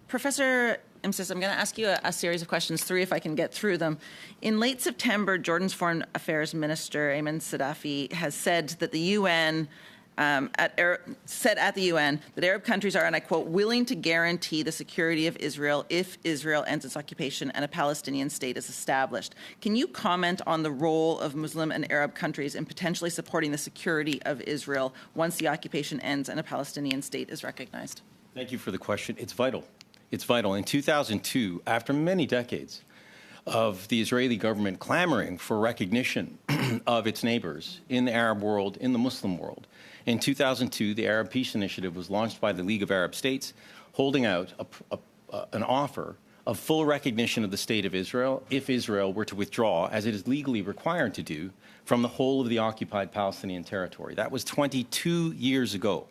Professor Imsis, I'm going to ask you a series of questions, 3 if I can get through them. In late September, Jordan's Foreign Affairs Minister, Ayman Saddafi, has said that the UN said at the UN that Arab countries are, and I quote, willing to guarantee the security of Israel if Israel ends its occupation and a Palestinian state is established. Can you comment on the role of Muslim and Arab countries in potentially supporting the security of Israel once the occupation ends and a Palestinian state is recognized? Thank you for the question. It's vital. It's vital. In 2002, after many decades of the Israeli government clamoring for recognition of its neighbors in the Arab world, in the Muslim world, in 2002, the Arab Peace Initiative was launched by the League of Arab States, holding out an offer of full recognition of the State of Israel if Israel were to withdraw, as it is legally required to do, from the whole of the occupied Palestinian territory. That was 22 years ago.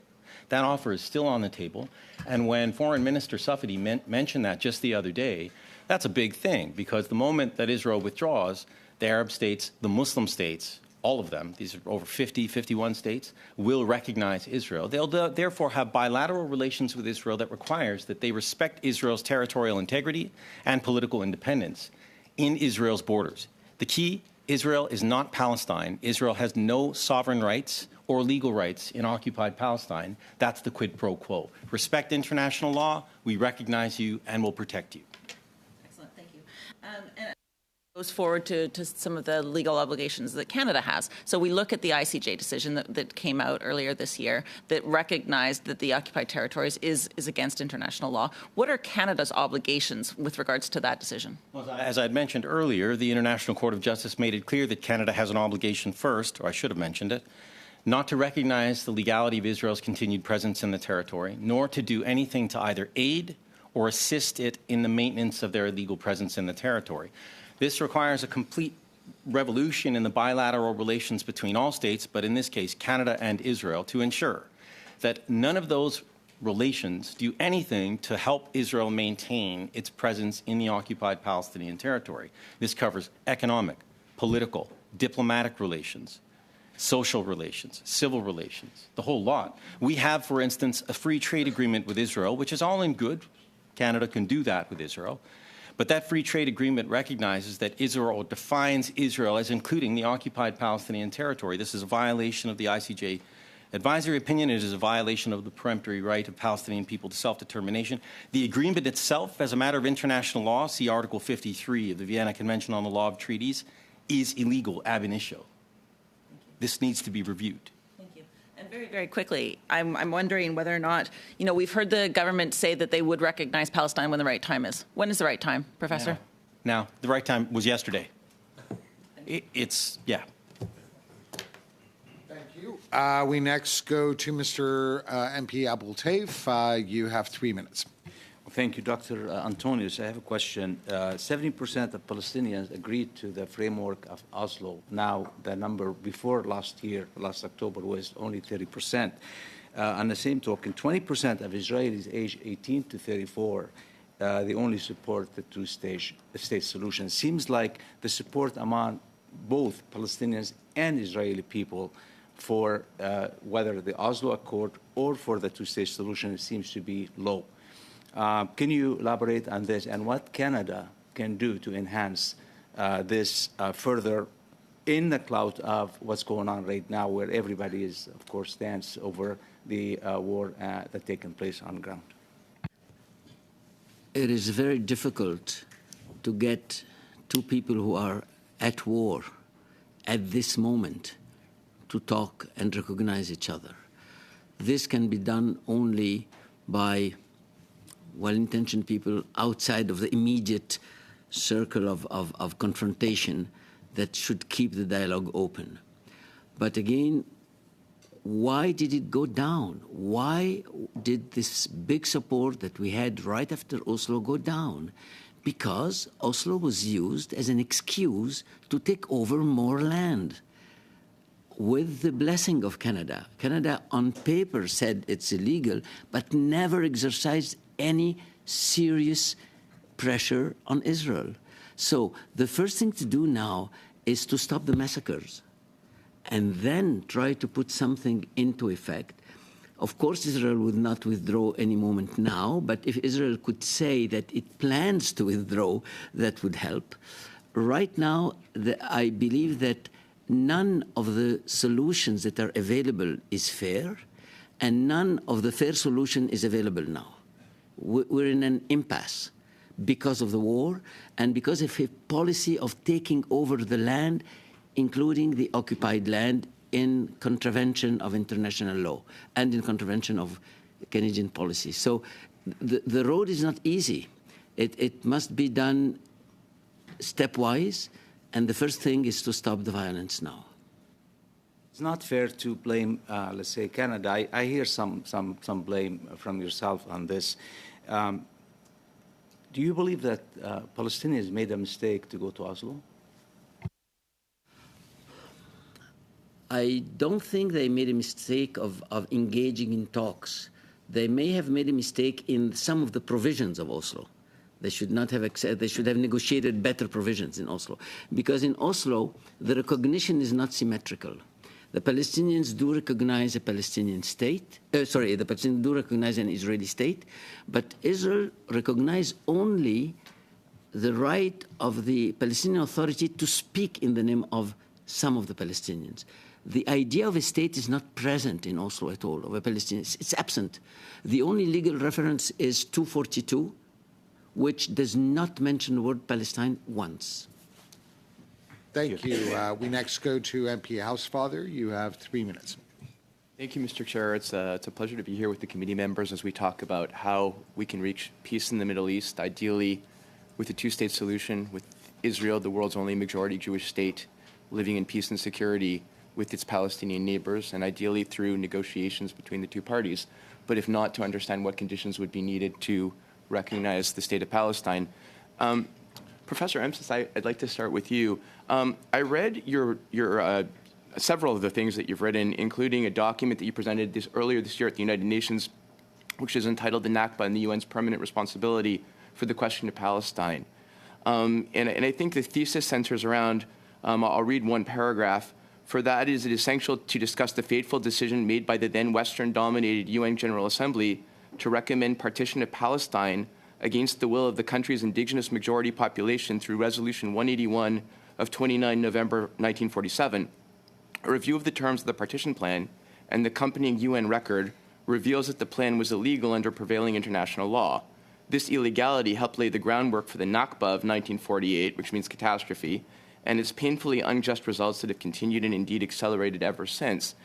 That offer is still on the table. And when Foreign Minister Safadi mentioned that just the other day, that's a big thing, because the moment that Israel withdraws, the Arab states, the Muslim states, all of them, these are over 50, 51 states, will recognize Israel. They'll therefore have bilateral relations with Israel that requires that they respect Israel's territorial integrity and political independence in Israel's borders. The key, Israel is not Palestine. Israel has no sovereign rights or legal rights in occupied Palestine. That's the quid pro quo. Respect international law, we recognize you, and will protect you. Excellent, thank you. Goes forward to some of the legal obligations that Canada has. So we look at the ICJ decision that came out earlier this year that recognized that the occupied territories is against international law. What are Canada's obligations with regards to that decision? Well, as I had mentioned earlier, the International Court of Justice made it clear that Canada has an obligation first, or I should have mentioned it, not to recognize the legality of Israel's continued presence in the territory, nor to do anything to either aid or assist it in the maintenance of their illegal presence in the territory. This requires a complete revolution in the bilateral relations between all states, but in this case, Canada and Israel, to ensure that none of those relations do anything to help Israel maintain its presence in the occupied Palestinian territory. This covers economic, political, diplomatic relations, social relations, civil relations, the whole lot. We have, for instance, a free trade agreement with Israel, which is all in good. Canada can do that with Israel. But that free trade agreement recognizes that Israel defines Israel as including the occupied Palestinian territory. This is a violation of the ICJ advisory opinion. It is a violation of the peremptory right of Palestinian people to self-determination. The agreement itself, as a matter of international law, see Article 53 of the Vienna Convention on the Law of Treaties, is illegal ab initio. This needs to be reviewed. And very, very quickly, I'm wondering whether or not, we've heard the government say that they would recognize Palestine when the right time is. When is the right time, Professor? Now, the right time was yesterday. Yeah. Thank you. We next go to Mr. MP Abul Taif. You have 3 minutes. Thank you, Dr. Antonius. I have a question. 70% of Palestinians agreed to the framework of Oslo. Now, the number before last October, was only 30%. On the same token, 20% of Israelis aged 18 to 34, they only support the two-state solution. Seems like the support among both Palestinians and Israeli people for whether the Oslo Accord or for the two-state solution seems to be low. Can you elaborate on this and what Canada can do to enhance this further in the cloud of what's going on right now, where everybody is, of course, stands over the war that's taking place on the ground? It is very difficult to get two people who are at war at this moment to talk and recognize each other. This can be done only by well-intentioned people outside of the immediate circle of confrontation that should keep the dialogue open. But again, why did it go down? Why did this big support that we had right after Oslo go down? Because Oslo was used as an excuse to take over more land. With the blessing of Canada. Canada on paper said it's illegal, but never exercised any serious pressure on Israel. So the first thing to do now is to stop the massacres and then try to put something into effect. Of course, Israel would not withdraw any moment now, but if Israel could say that it plans to withdraw, that would help. Right now, I believe that none of the solutions that are available is fair, and none of the fair solution is available now. We're in an impasse because of the war and because of a policy of taking over the land, including the occupied land, in contravention of international law and in contravention of Canadian policy. So the road is not easy. It must be done stepwise, and the first thing is to stop the violence now. It's not fair to blame, let's say, Canada. I hear some blame from yourself on this. Do you believe that Palestinians made a mistake to go to Oslo? I don't think they made a mistake of engaging in talks. They may have made a mistake in some of the provisions of Oslo. They should not have they should have negotiated better provisions in Oslo. Because in Oslo, the recognition is not symmetrical. The Palestinians do recognize a Palestinian state. The Palestinians do recognize an Israeli state, but Israel recognized only the right of the Palestinian Authority to speak in the name of some of the Palestinians. The idea of a state is not present in Oslo at all, of a Palestinian. It's absent. The only legal reference is 242, which does not mention the word Palestine once. Thank you. We next go to MP Housefather. You have 3 minutes. Thank you, Mr. Chair. It's a pleasure to be here with the committee members as we talk about how we can reach peace in the Middle East, ideally with a two-state solution, with Israel, the world's only majority Jewish state, living in peace and security with its Palestinian neighbors, and ideally through negotiations between the two parties. But if not, to understand what conditions would be needed to recognize the state of Palestine. Professor Emsis, I'd like to start with you. I read your several of the things that you've written, including a document that you presented earlier this year at the United Nations, which is entitled "The Nakba and the UN's Permanent Responsibility for the Question of Palestine." And I think the thesis centers around, I'll read one paragraph. For that, it is essential to discuss the fateful decision made by the then Western-dominated UN General Assembly to recommend partition of Palestine against the will of the country's indigenous majority population through Resolution 181 of 29 November 1947. A review of the terms of the partition plan and the accompanying UN record reveals that the plan was illegal under prevailing international law. This illegality helped lay the groundwork for the Nakba of 1948, which means catastrophe, and its painfully unjust results that have continued and indeed accelerated ever since.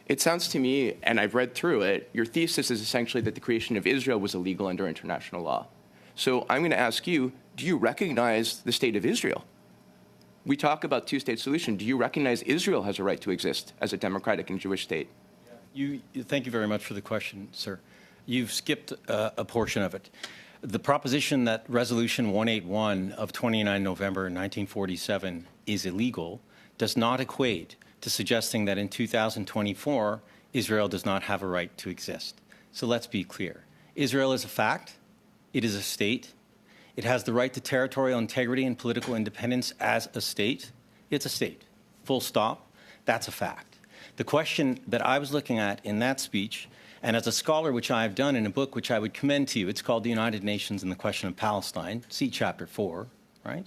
It sounds to me, and I've read through it, your thesis is essentially that the creation of Israel was illegal under international law. So I'm going to ask you, do you recognize the state of Israel? We talk about two-state solution. Do you recognize Israel has a right to exist as a democratic and Jewish state? Thank you very much for the question, sir. You've skipped a portion of it. The proposition that Resolution 181 of 29 November 1947 is illegal does not equate to suggesting that in 2024, Israel does not have a right to exist. So let's be clear. Israel is a fact. It is a state. It has the right to territorial integrity and political independence as a state. It's a state. Full stop. That's a fact. The question that I was looking at in that speech, and as a scholar, which I have done in a book which I would commend to you, it's called The United Nations and the Question of Palestine, see Chapter 4, right,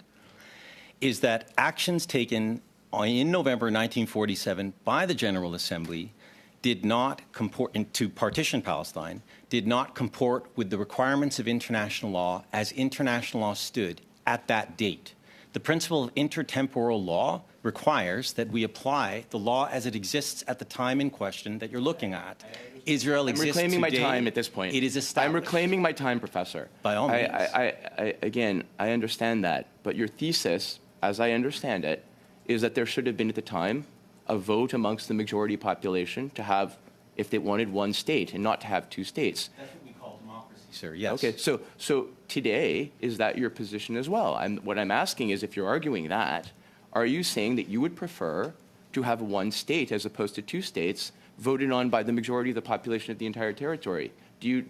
is that actions taken in November 1947 by the General Assembly did not comport, to partition Palestine, did not comport with the requirements of international law as international law stood at that date. The principle of intertemporal law requires that we apply the law as it exists at the time in question that you're looking at. Israel exists today. I'm reclaiming my time at this point. It is established. I'm reclaiming my time, Professor. By all means. Again, I understand that. But your thesis, as I understand it, is that there should have been at the time a vote amongst the majority population to have, if they wanted, one state and not to have two states. That's what we call democracy, sir, yes. Okay, so today, is that your position as well? What I'm asking is, if you're arguing that, are you saying that you would prefer to have one state as opposed to two states voted on by the majority of the population of the entire territory? Do you,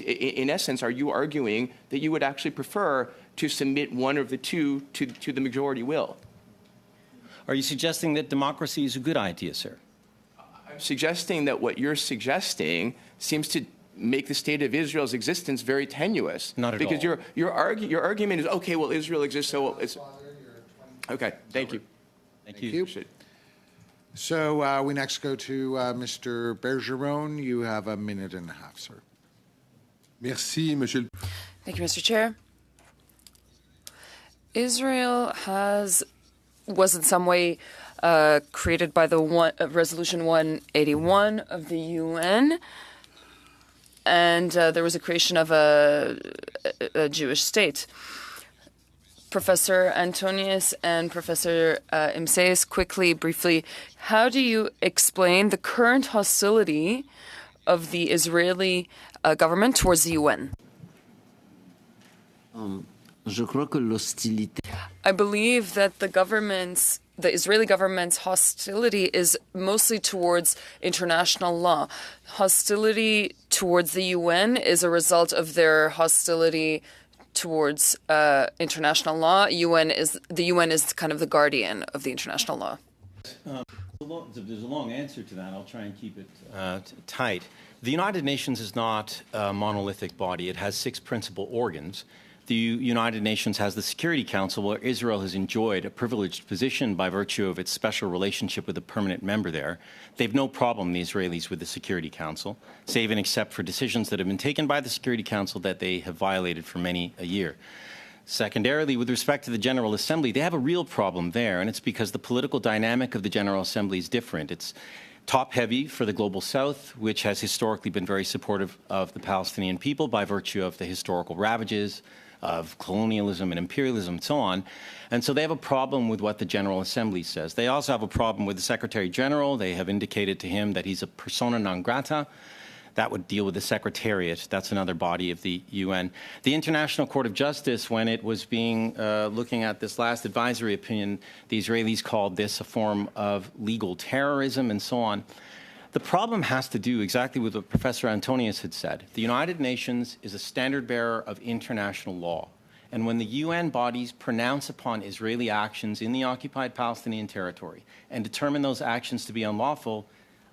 in essence, are you arguing that you would actually prefer to submit one of the two to the majority will? Are you suggesting that democracy is a good idea, sir? I'm suggesting that what you're suggesting seems to make the state of Israel's existence very tenuous. Not at all. Because your argument is, okay, well, Israel exists, so it's... Okay, thank you. Thank you. So we next go to Mr. Bergeron. You have a minute and a half, sir. Merci, Monsieur. Thank you, Mr. Chair. Israel was in some way created by the Resolution 181 of the UN, and there was a creation of a Jewish state. Professor Antonius and Professor Imseis, briefly, how do you explain the current hostility of the Israeli government towards the UN? I believe that the Israeli government's hostility is mostly towards international law. Hostility towards the UN is a result of their hostility towards international law. The UN is kind of the guardian of the international law. There's a long answer to that. I'll try and keep it tight. The United Nations is not a monolithic body. It has 6 principal organs. The United Nations has the Security Council, where Israel has enjoyed a privileged position by virtue of its special relationship with a permanent member there. They have no problem, the Israelis, with the Security Council, save and except for decisions that have been taken by the Security Council that they have violated for many a year. Secondarily, with respect to the General Assembly, they have a real problem there, and it's because the political dynamic of the General Assembly is different. It's top-heavy for the Global South, which has historically been very supportive of the Palestinian people by virtue of the historical ravages of colonialism and imperialism and so on. And so they have a problem with what the General Assembly says. They also have a problem with the Secretary General. They have indicated to him that he's a persona non grata. That would deal with the Secretariat. That's another body of the UN. The International Court of Justice, when it was looking at this last advisory opinion, the Israelis called this a form of legal terrorism and so on. The problem has to do exactly with what Professor Antonius had said. The United Nations is a standard bearer of international law. And when the UN bodies pronounce upon Israeli actions in the occupied Palestinian territory and determine those actions to be unlawful,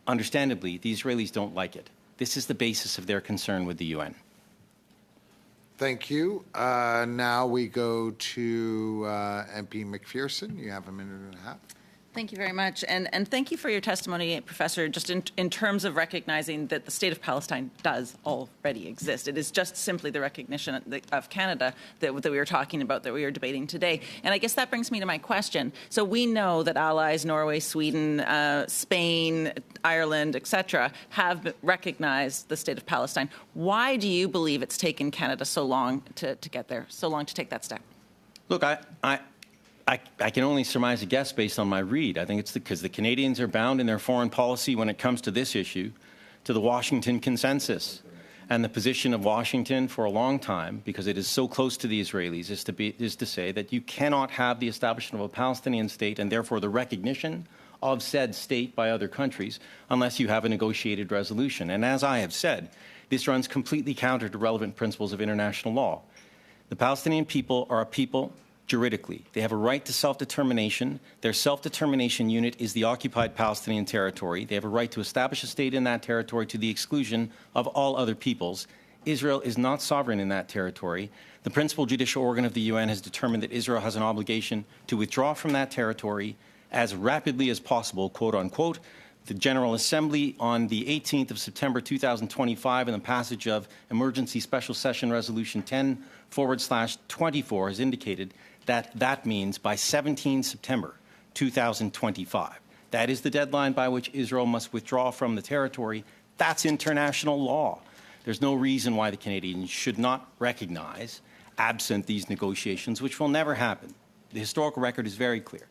understandably, the Israelis don't like it. This is the basis of their concern with the UN. Thank you. Now we go to MP McPherson. You have a minute and a half. Thank you very much. And thank you for your testimony, Professor, just in terms of recognizing that the state of Palestine does already exist. It is just simply the recognition of Canada that we were talking about, that we are debating today. And I guess that brings me to my question. So we know that allies, Norway, Sweden, Spain, Ireland, etc., have recognized the state of Palestine. Why do you believe it's taken Canada so long to get there, so long to take that step? Look, I can only surmise a guess based on my read. I think it's because the Canadians are bound in their foreign policy when it comes to this issue to the Washington Consensus. And the position of Washington for a long time, because it is so close to the Israelis, is to say that you cannot have the establishment of a Palestinian state and therefore the recognition of said state by other countries unless you have a negotiated resolution. And as I have said, this runs completely counter to relevant principles of international law. The Palestinian people are a people juridically. They have a right to self-determination. Their self-determination unit is the occupied Palestinian territory. They have a right to establish a state in that territory to the exclusion of all other peoples. Israel is not sovereign in that territory. The principal judicial organ of the UN has determined that Israel has an obligation to withdraw from that territory as rapidly as possible, quote unquote. The General Assembly on the 18th of September 2025 in the passage of Emergency Special Session Resolution 10/24 has indicated that means by 17 September 2025. That is the deadline by which Israel must withdraw from the territory. That's international law. There's no reason why the Canadians should not recognize, absent these negotiations, which will never happen. The historical record is very clear.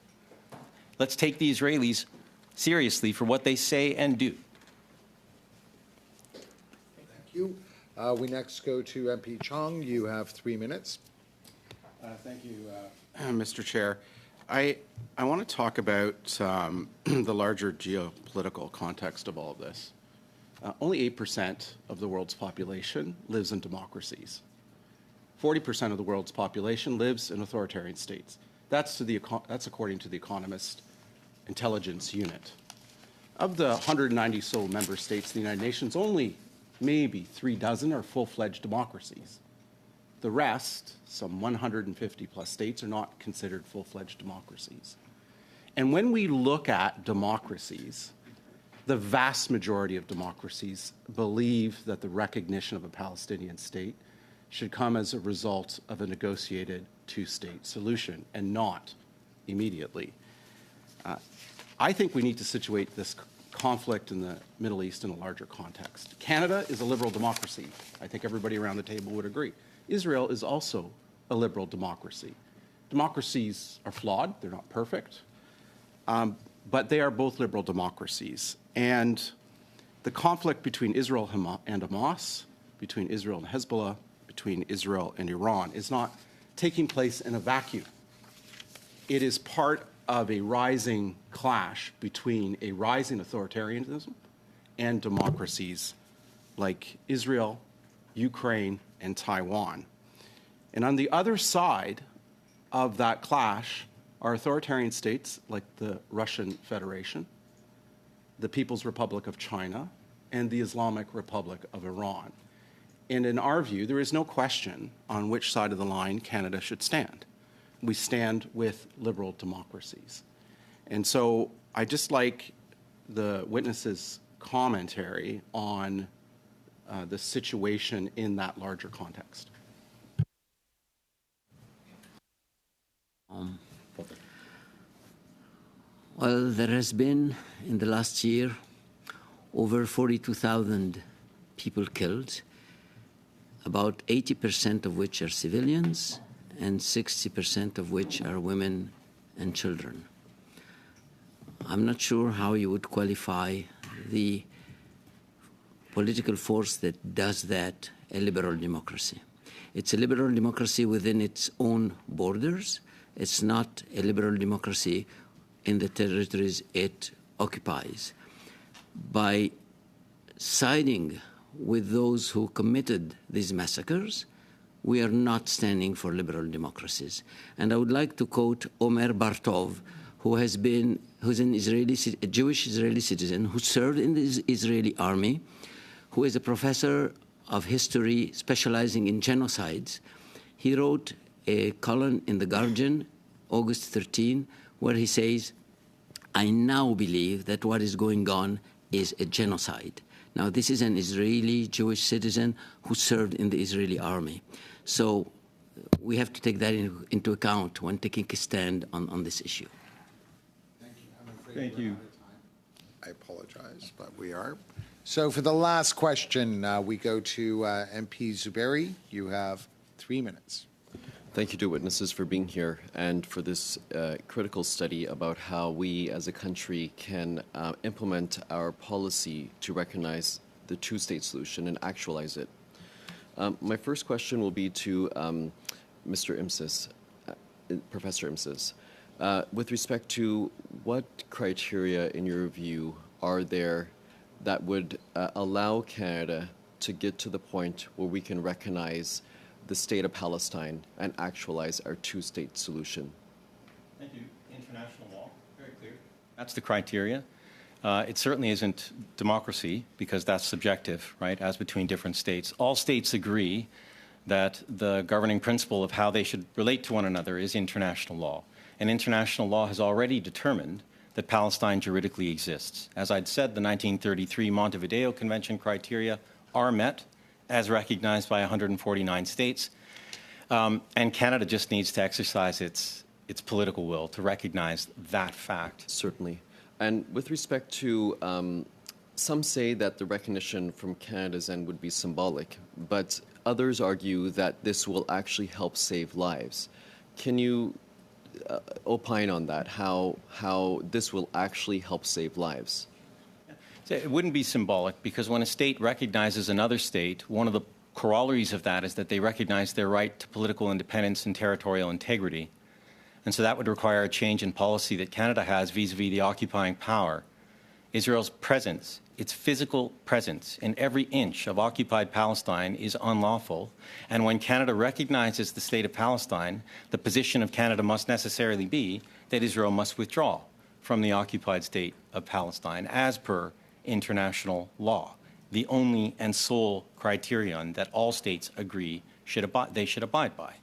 Let's take the Israelis seriously for what they say and do. Thank you. We next go to MP Chong. You have 3 minutes. Thank you, Mr. Chair. I want to talk about the larger geopolitical context of all of this. Only 8% of the world's population lives in democracies. 40% of the world's population lives in authoritarian states. That's according to the Economist Intelligence Unit. Of the 190 so member states of the United Nations, only maybe 36 are full-fledged democracies. The rest, some 150 plus states, are not considered full-fledged democracies. And when we look at democracies, the vast majority of democracies believe that the recognition of a Palestinian state should come as a result of a negotiated two-state solution and not immediately. I think we need to situate this conflict in the Middle East in a larger context. Canada is a liberal democracy. I think everybody around the table would agree. Israel is also a liberal democracy. Democracies are flawed. They're not perfect. But they are both liberal democracies. And the conflict between Israel and Hamas, between Israel and Hezbollah, between Israel and Iran is not taking place in a vacuum. It is part of a rising clash between a rising authoritarianism and democracies like Israel, Ukraine, and Taiwan. And on the other side of that clash are authoritarian states like the Russian Federation, the People's Republic of China, and the Islamic Republic of Iran. And in our view, there is no question on which side of the line Canada should stand. We stand with liberal democracies. And so I just like the witness's commentary on the situation in that larger context. Well, there has been, in the last year, over 42,000 people killed, about 80% of which are civilians, and 60% of which are women and children. I'm not sure how you would qualify the political force that does that a liberal democracy. It's a liberal democracy within its own borders. It's not a liberal democracy in the territories it occupies. By siding with those who committed these massacres, we are not standing for liberal democracies. And I would like to quote Omer Bartov, who's a Jewish Israeli citizen who served in the Israeli army, who is a professor of history specializing in genocides. He wrote a column in The Guardian, August 13, where he says, "I now believe that what is going on is a genocide." Now, this is an Israeli Jewish citizen who served in the Israeli army. So we have to take that into account when taking a stand on this issue. Thank you. I apologize, but we are. So for the last question, we go to MP Zuberi. You have 3 minutes. Thank you to witnesses for being here and for this critical study about how we as a country can implement our policy to recognize the two-state solution and actualize it. My first question will be to Mr. Imsis, Professor Imsis. With respect to what criteria, in your view, are there that would allow Canada to get to the point where we can recognize the state of Palestine and actualize our two-state solution? Thank you. International law, very clear. That's the criteria. It certainly isn't democracy, because that's subjective, right, as between different states. All states agree that the governing principle of how they should relate to one another is international law. And international law has already determined that Palestine juridically exists. As I'd said, the 1933 Montevideo Convention criteria are met, as recognized by 149 states. And Canada just needs to exercise its political will to recognize that fact. Certainly. And with respect to, some say that the recognition from Canada's end would be symbolic, but others argue that this will actually help save lives. Can you opine on that, how this will actually help save lives? It wouldn't be symbolic, because when a state recognizes another state, one of the corollaries of that is that they recognize their right to political independence and territorial integrity. And so that would require a change in policy that Canada has vis-a-vis the occupying power. Israel's presence, its physical presence in every inch of occupied Palestine is unlawful. And when Canada recognizes the state of Palestine, the position of Canada must necessarily be that Israel must withdraw from the occupied state of Palestine as per international law, the only and sole criterion that all states agree they should abide by.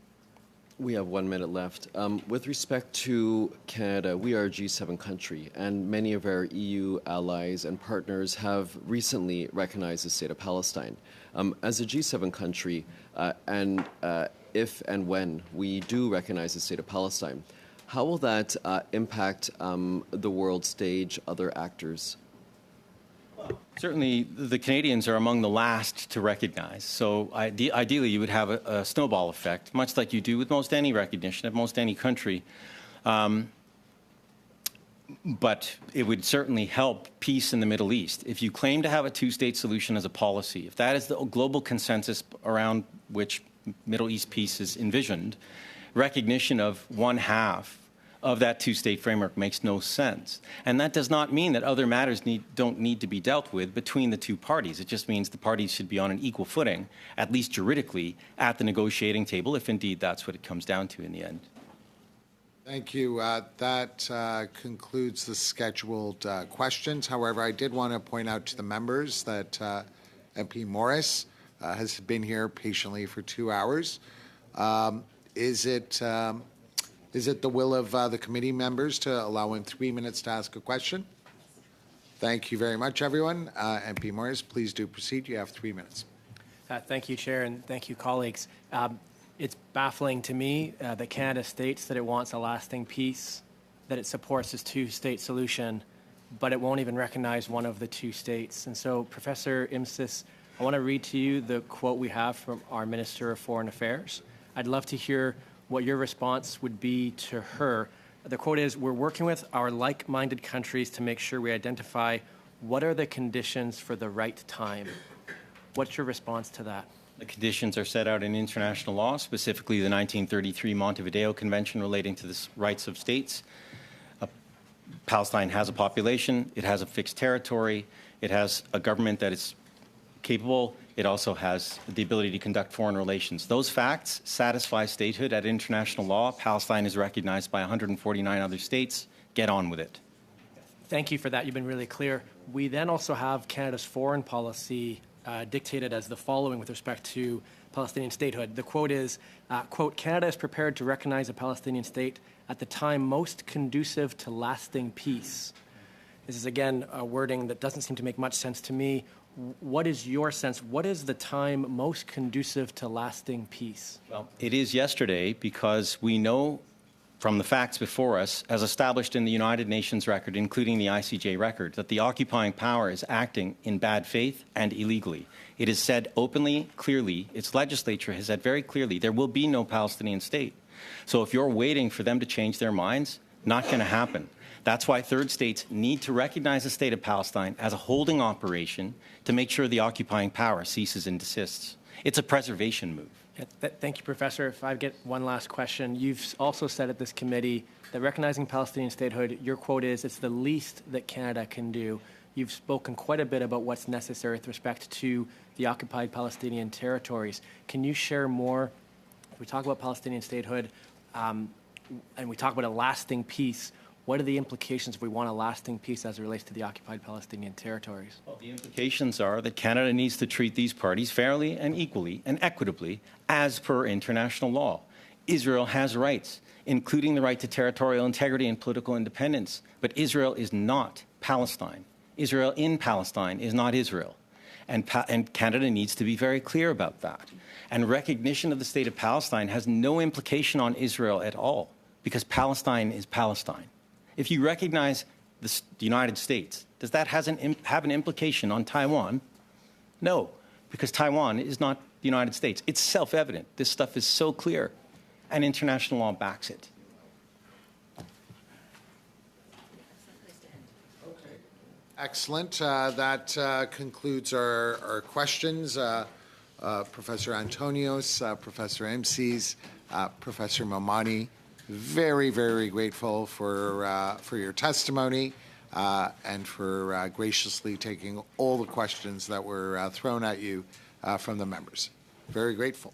We have 1 minute left. With respect to Canada, we are a G7 country, and many of our EU allies and partners have recently recognized the state of Palestine. As a G7 country, and if and when we do recognize the state of Palestine, how will that impact the world stage, other actors? Certainly, the Canadians are among the last to recognize. So ideally, you would have a snowball effect, much like you do with most any recognition of most any country. But it would certainly help peace in the Middle East. If you claim to have a two-state solution as a policy, if that is the global consensus around which Middle East peace is envisioned, recognition of one half of that two-state framework makes no sense. And that does not mean that other matters don't need to be dealt with between the two parties. It just means the parties should be on an equal footing, at least juridically, at the negotiating table, if indeed that's what it comes down to in the end. Thank you. That concludes the scheduled questions. However, I did want to point out to the members that MP Morris has been here patiently for 2 hours. Is it the will of the committee members to allow him 3 minutes to ask a question? Thank you very much, everyone. MP Morris, please do proceed. You have 3 minutes. Thank you, Chair, and thank you, colleagues. It's baffling to me that Canada states that it wants a lasting peace, that it supports this two-state solution, but it won't even recognize one of the two states. And so, Professor Imsis, I want to read to you the quote we have from our Minister of Foreign Affairs. I'd love to hear what your response would be to her. The quote is, "We're working with our like-minded countries to make sure we identify what are the conditions for the right time." What's your response to that? The conditions are set out in international law, specifically the 1933 Montevideo Convention relating to the rights of states. Palestine has a population, it has a fixed territory, it has a government that is capable, it also has the ability to conduct foreign relations. Those facts satisfy statehood at international law. Palestine is recognized by 149 other states. Get on with it. Thank you for that. You've been really clear. We then also have Canada's foreign policy dictated as the following with respect to Palestinian statehood. The quote is, quote, "Canada is prepared to recognize a Palestinian state at the time most conducive to lasting peace." This is, again, a wording that doesn't seem to make much sense to me. What is your sense? What is the time most conducive to lasting peace? Well, it is yesterday because we know from the facts before us, as established in the United Nations record, including the ICJ record, that the occupying power is acting in bad faith and illegally. It is said openly, clearly, its legislature has said very clearly, there will be no Palestinian state. So if you're waiting for them to change their minds, not going to happen. That's why third states need to recognize the state of Palestine as a holding operation to make sure the occupying power ceases and desists. It's a preservation move. Thank you, Professor. If I get one last question, you've also said at this committee that recognizing Palestinian statehood, your quote is, it's the least that Canada can do. You've spoken quite a bit about what's necessary with respect to the occupied Palestinian territories. Can you share more? We talk about Palestinian statehood, and we talk about a lasting peace. What are the implications if we want a lasting peace as it relates to the occupied Palestinian territories? Well, the implications are that Canada needs to treat these parties fairly and equally and equitably as per international law. Israel has rights, including the right to territorial integrity and political independence, but Israel is not Palestine. Israel in Palestine is not Israel. And Canada needs to be very clear about that. And recognition of the state of Palestine has no implication on Israel at all, because Palestine is Palestine. If you recognize the United States, does that have an implication on Taiwan? No, because Taiwan is not the United States. It's self-evident. This stuff is so clear, and international law backs it. Excellent. That concludes our questions. Professor Antonios, Professor Imsis, Professor Momani, very, very grateful for your testimony and for graciously taking all the questions that were thrown at you from the members. Very grateful.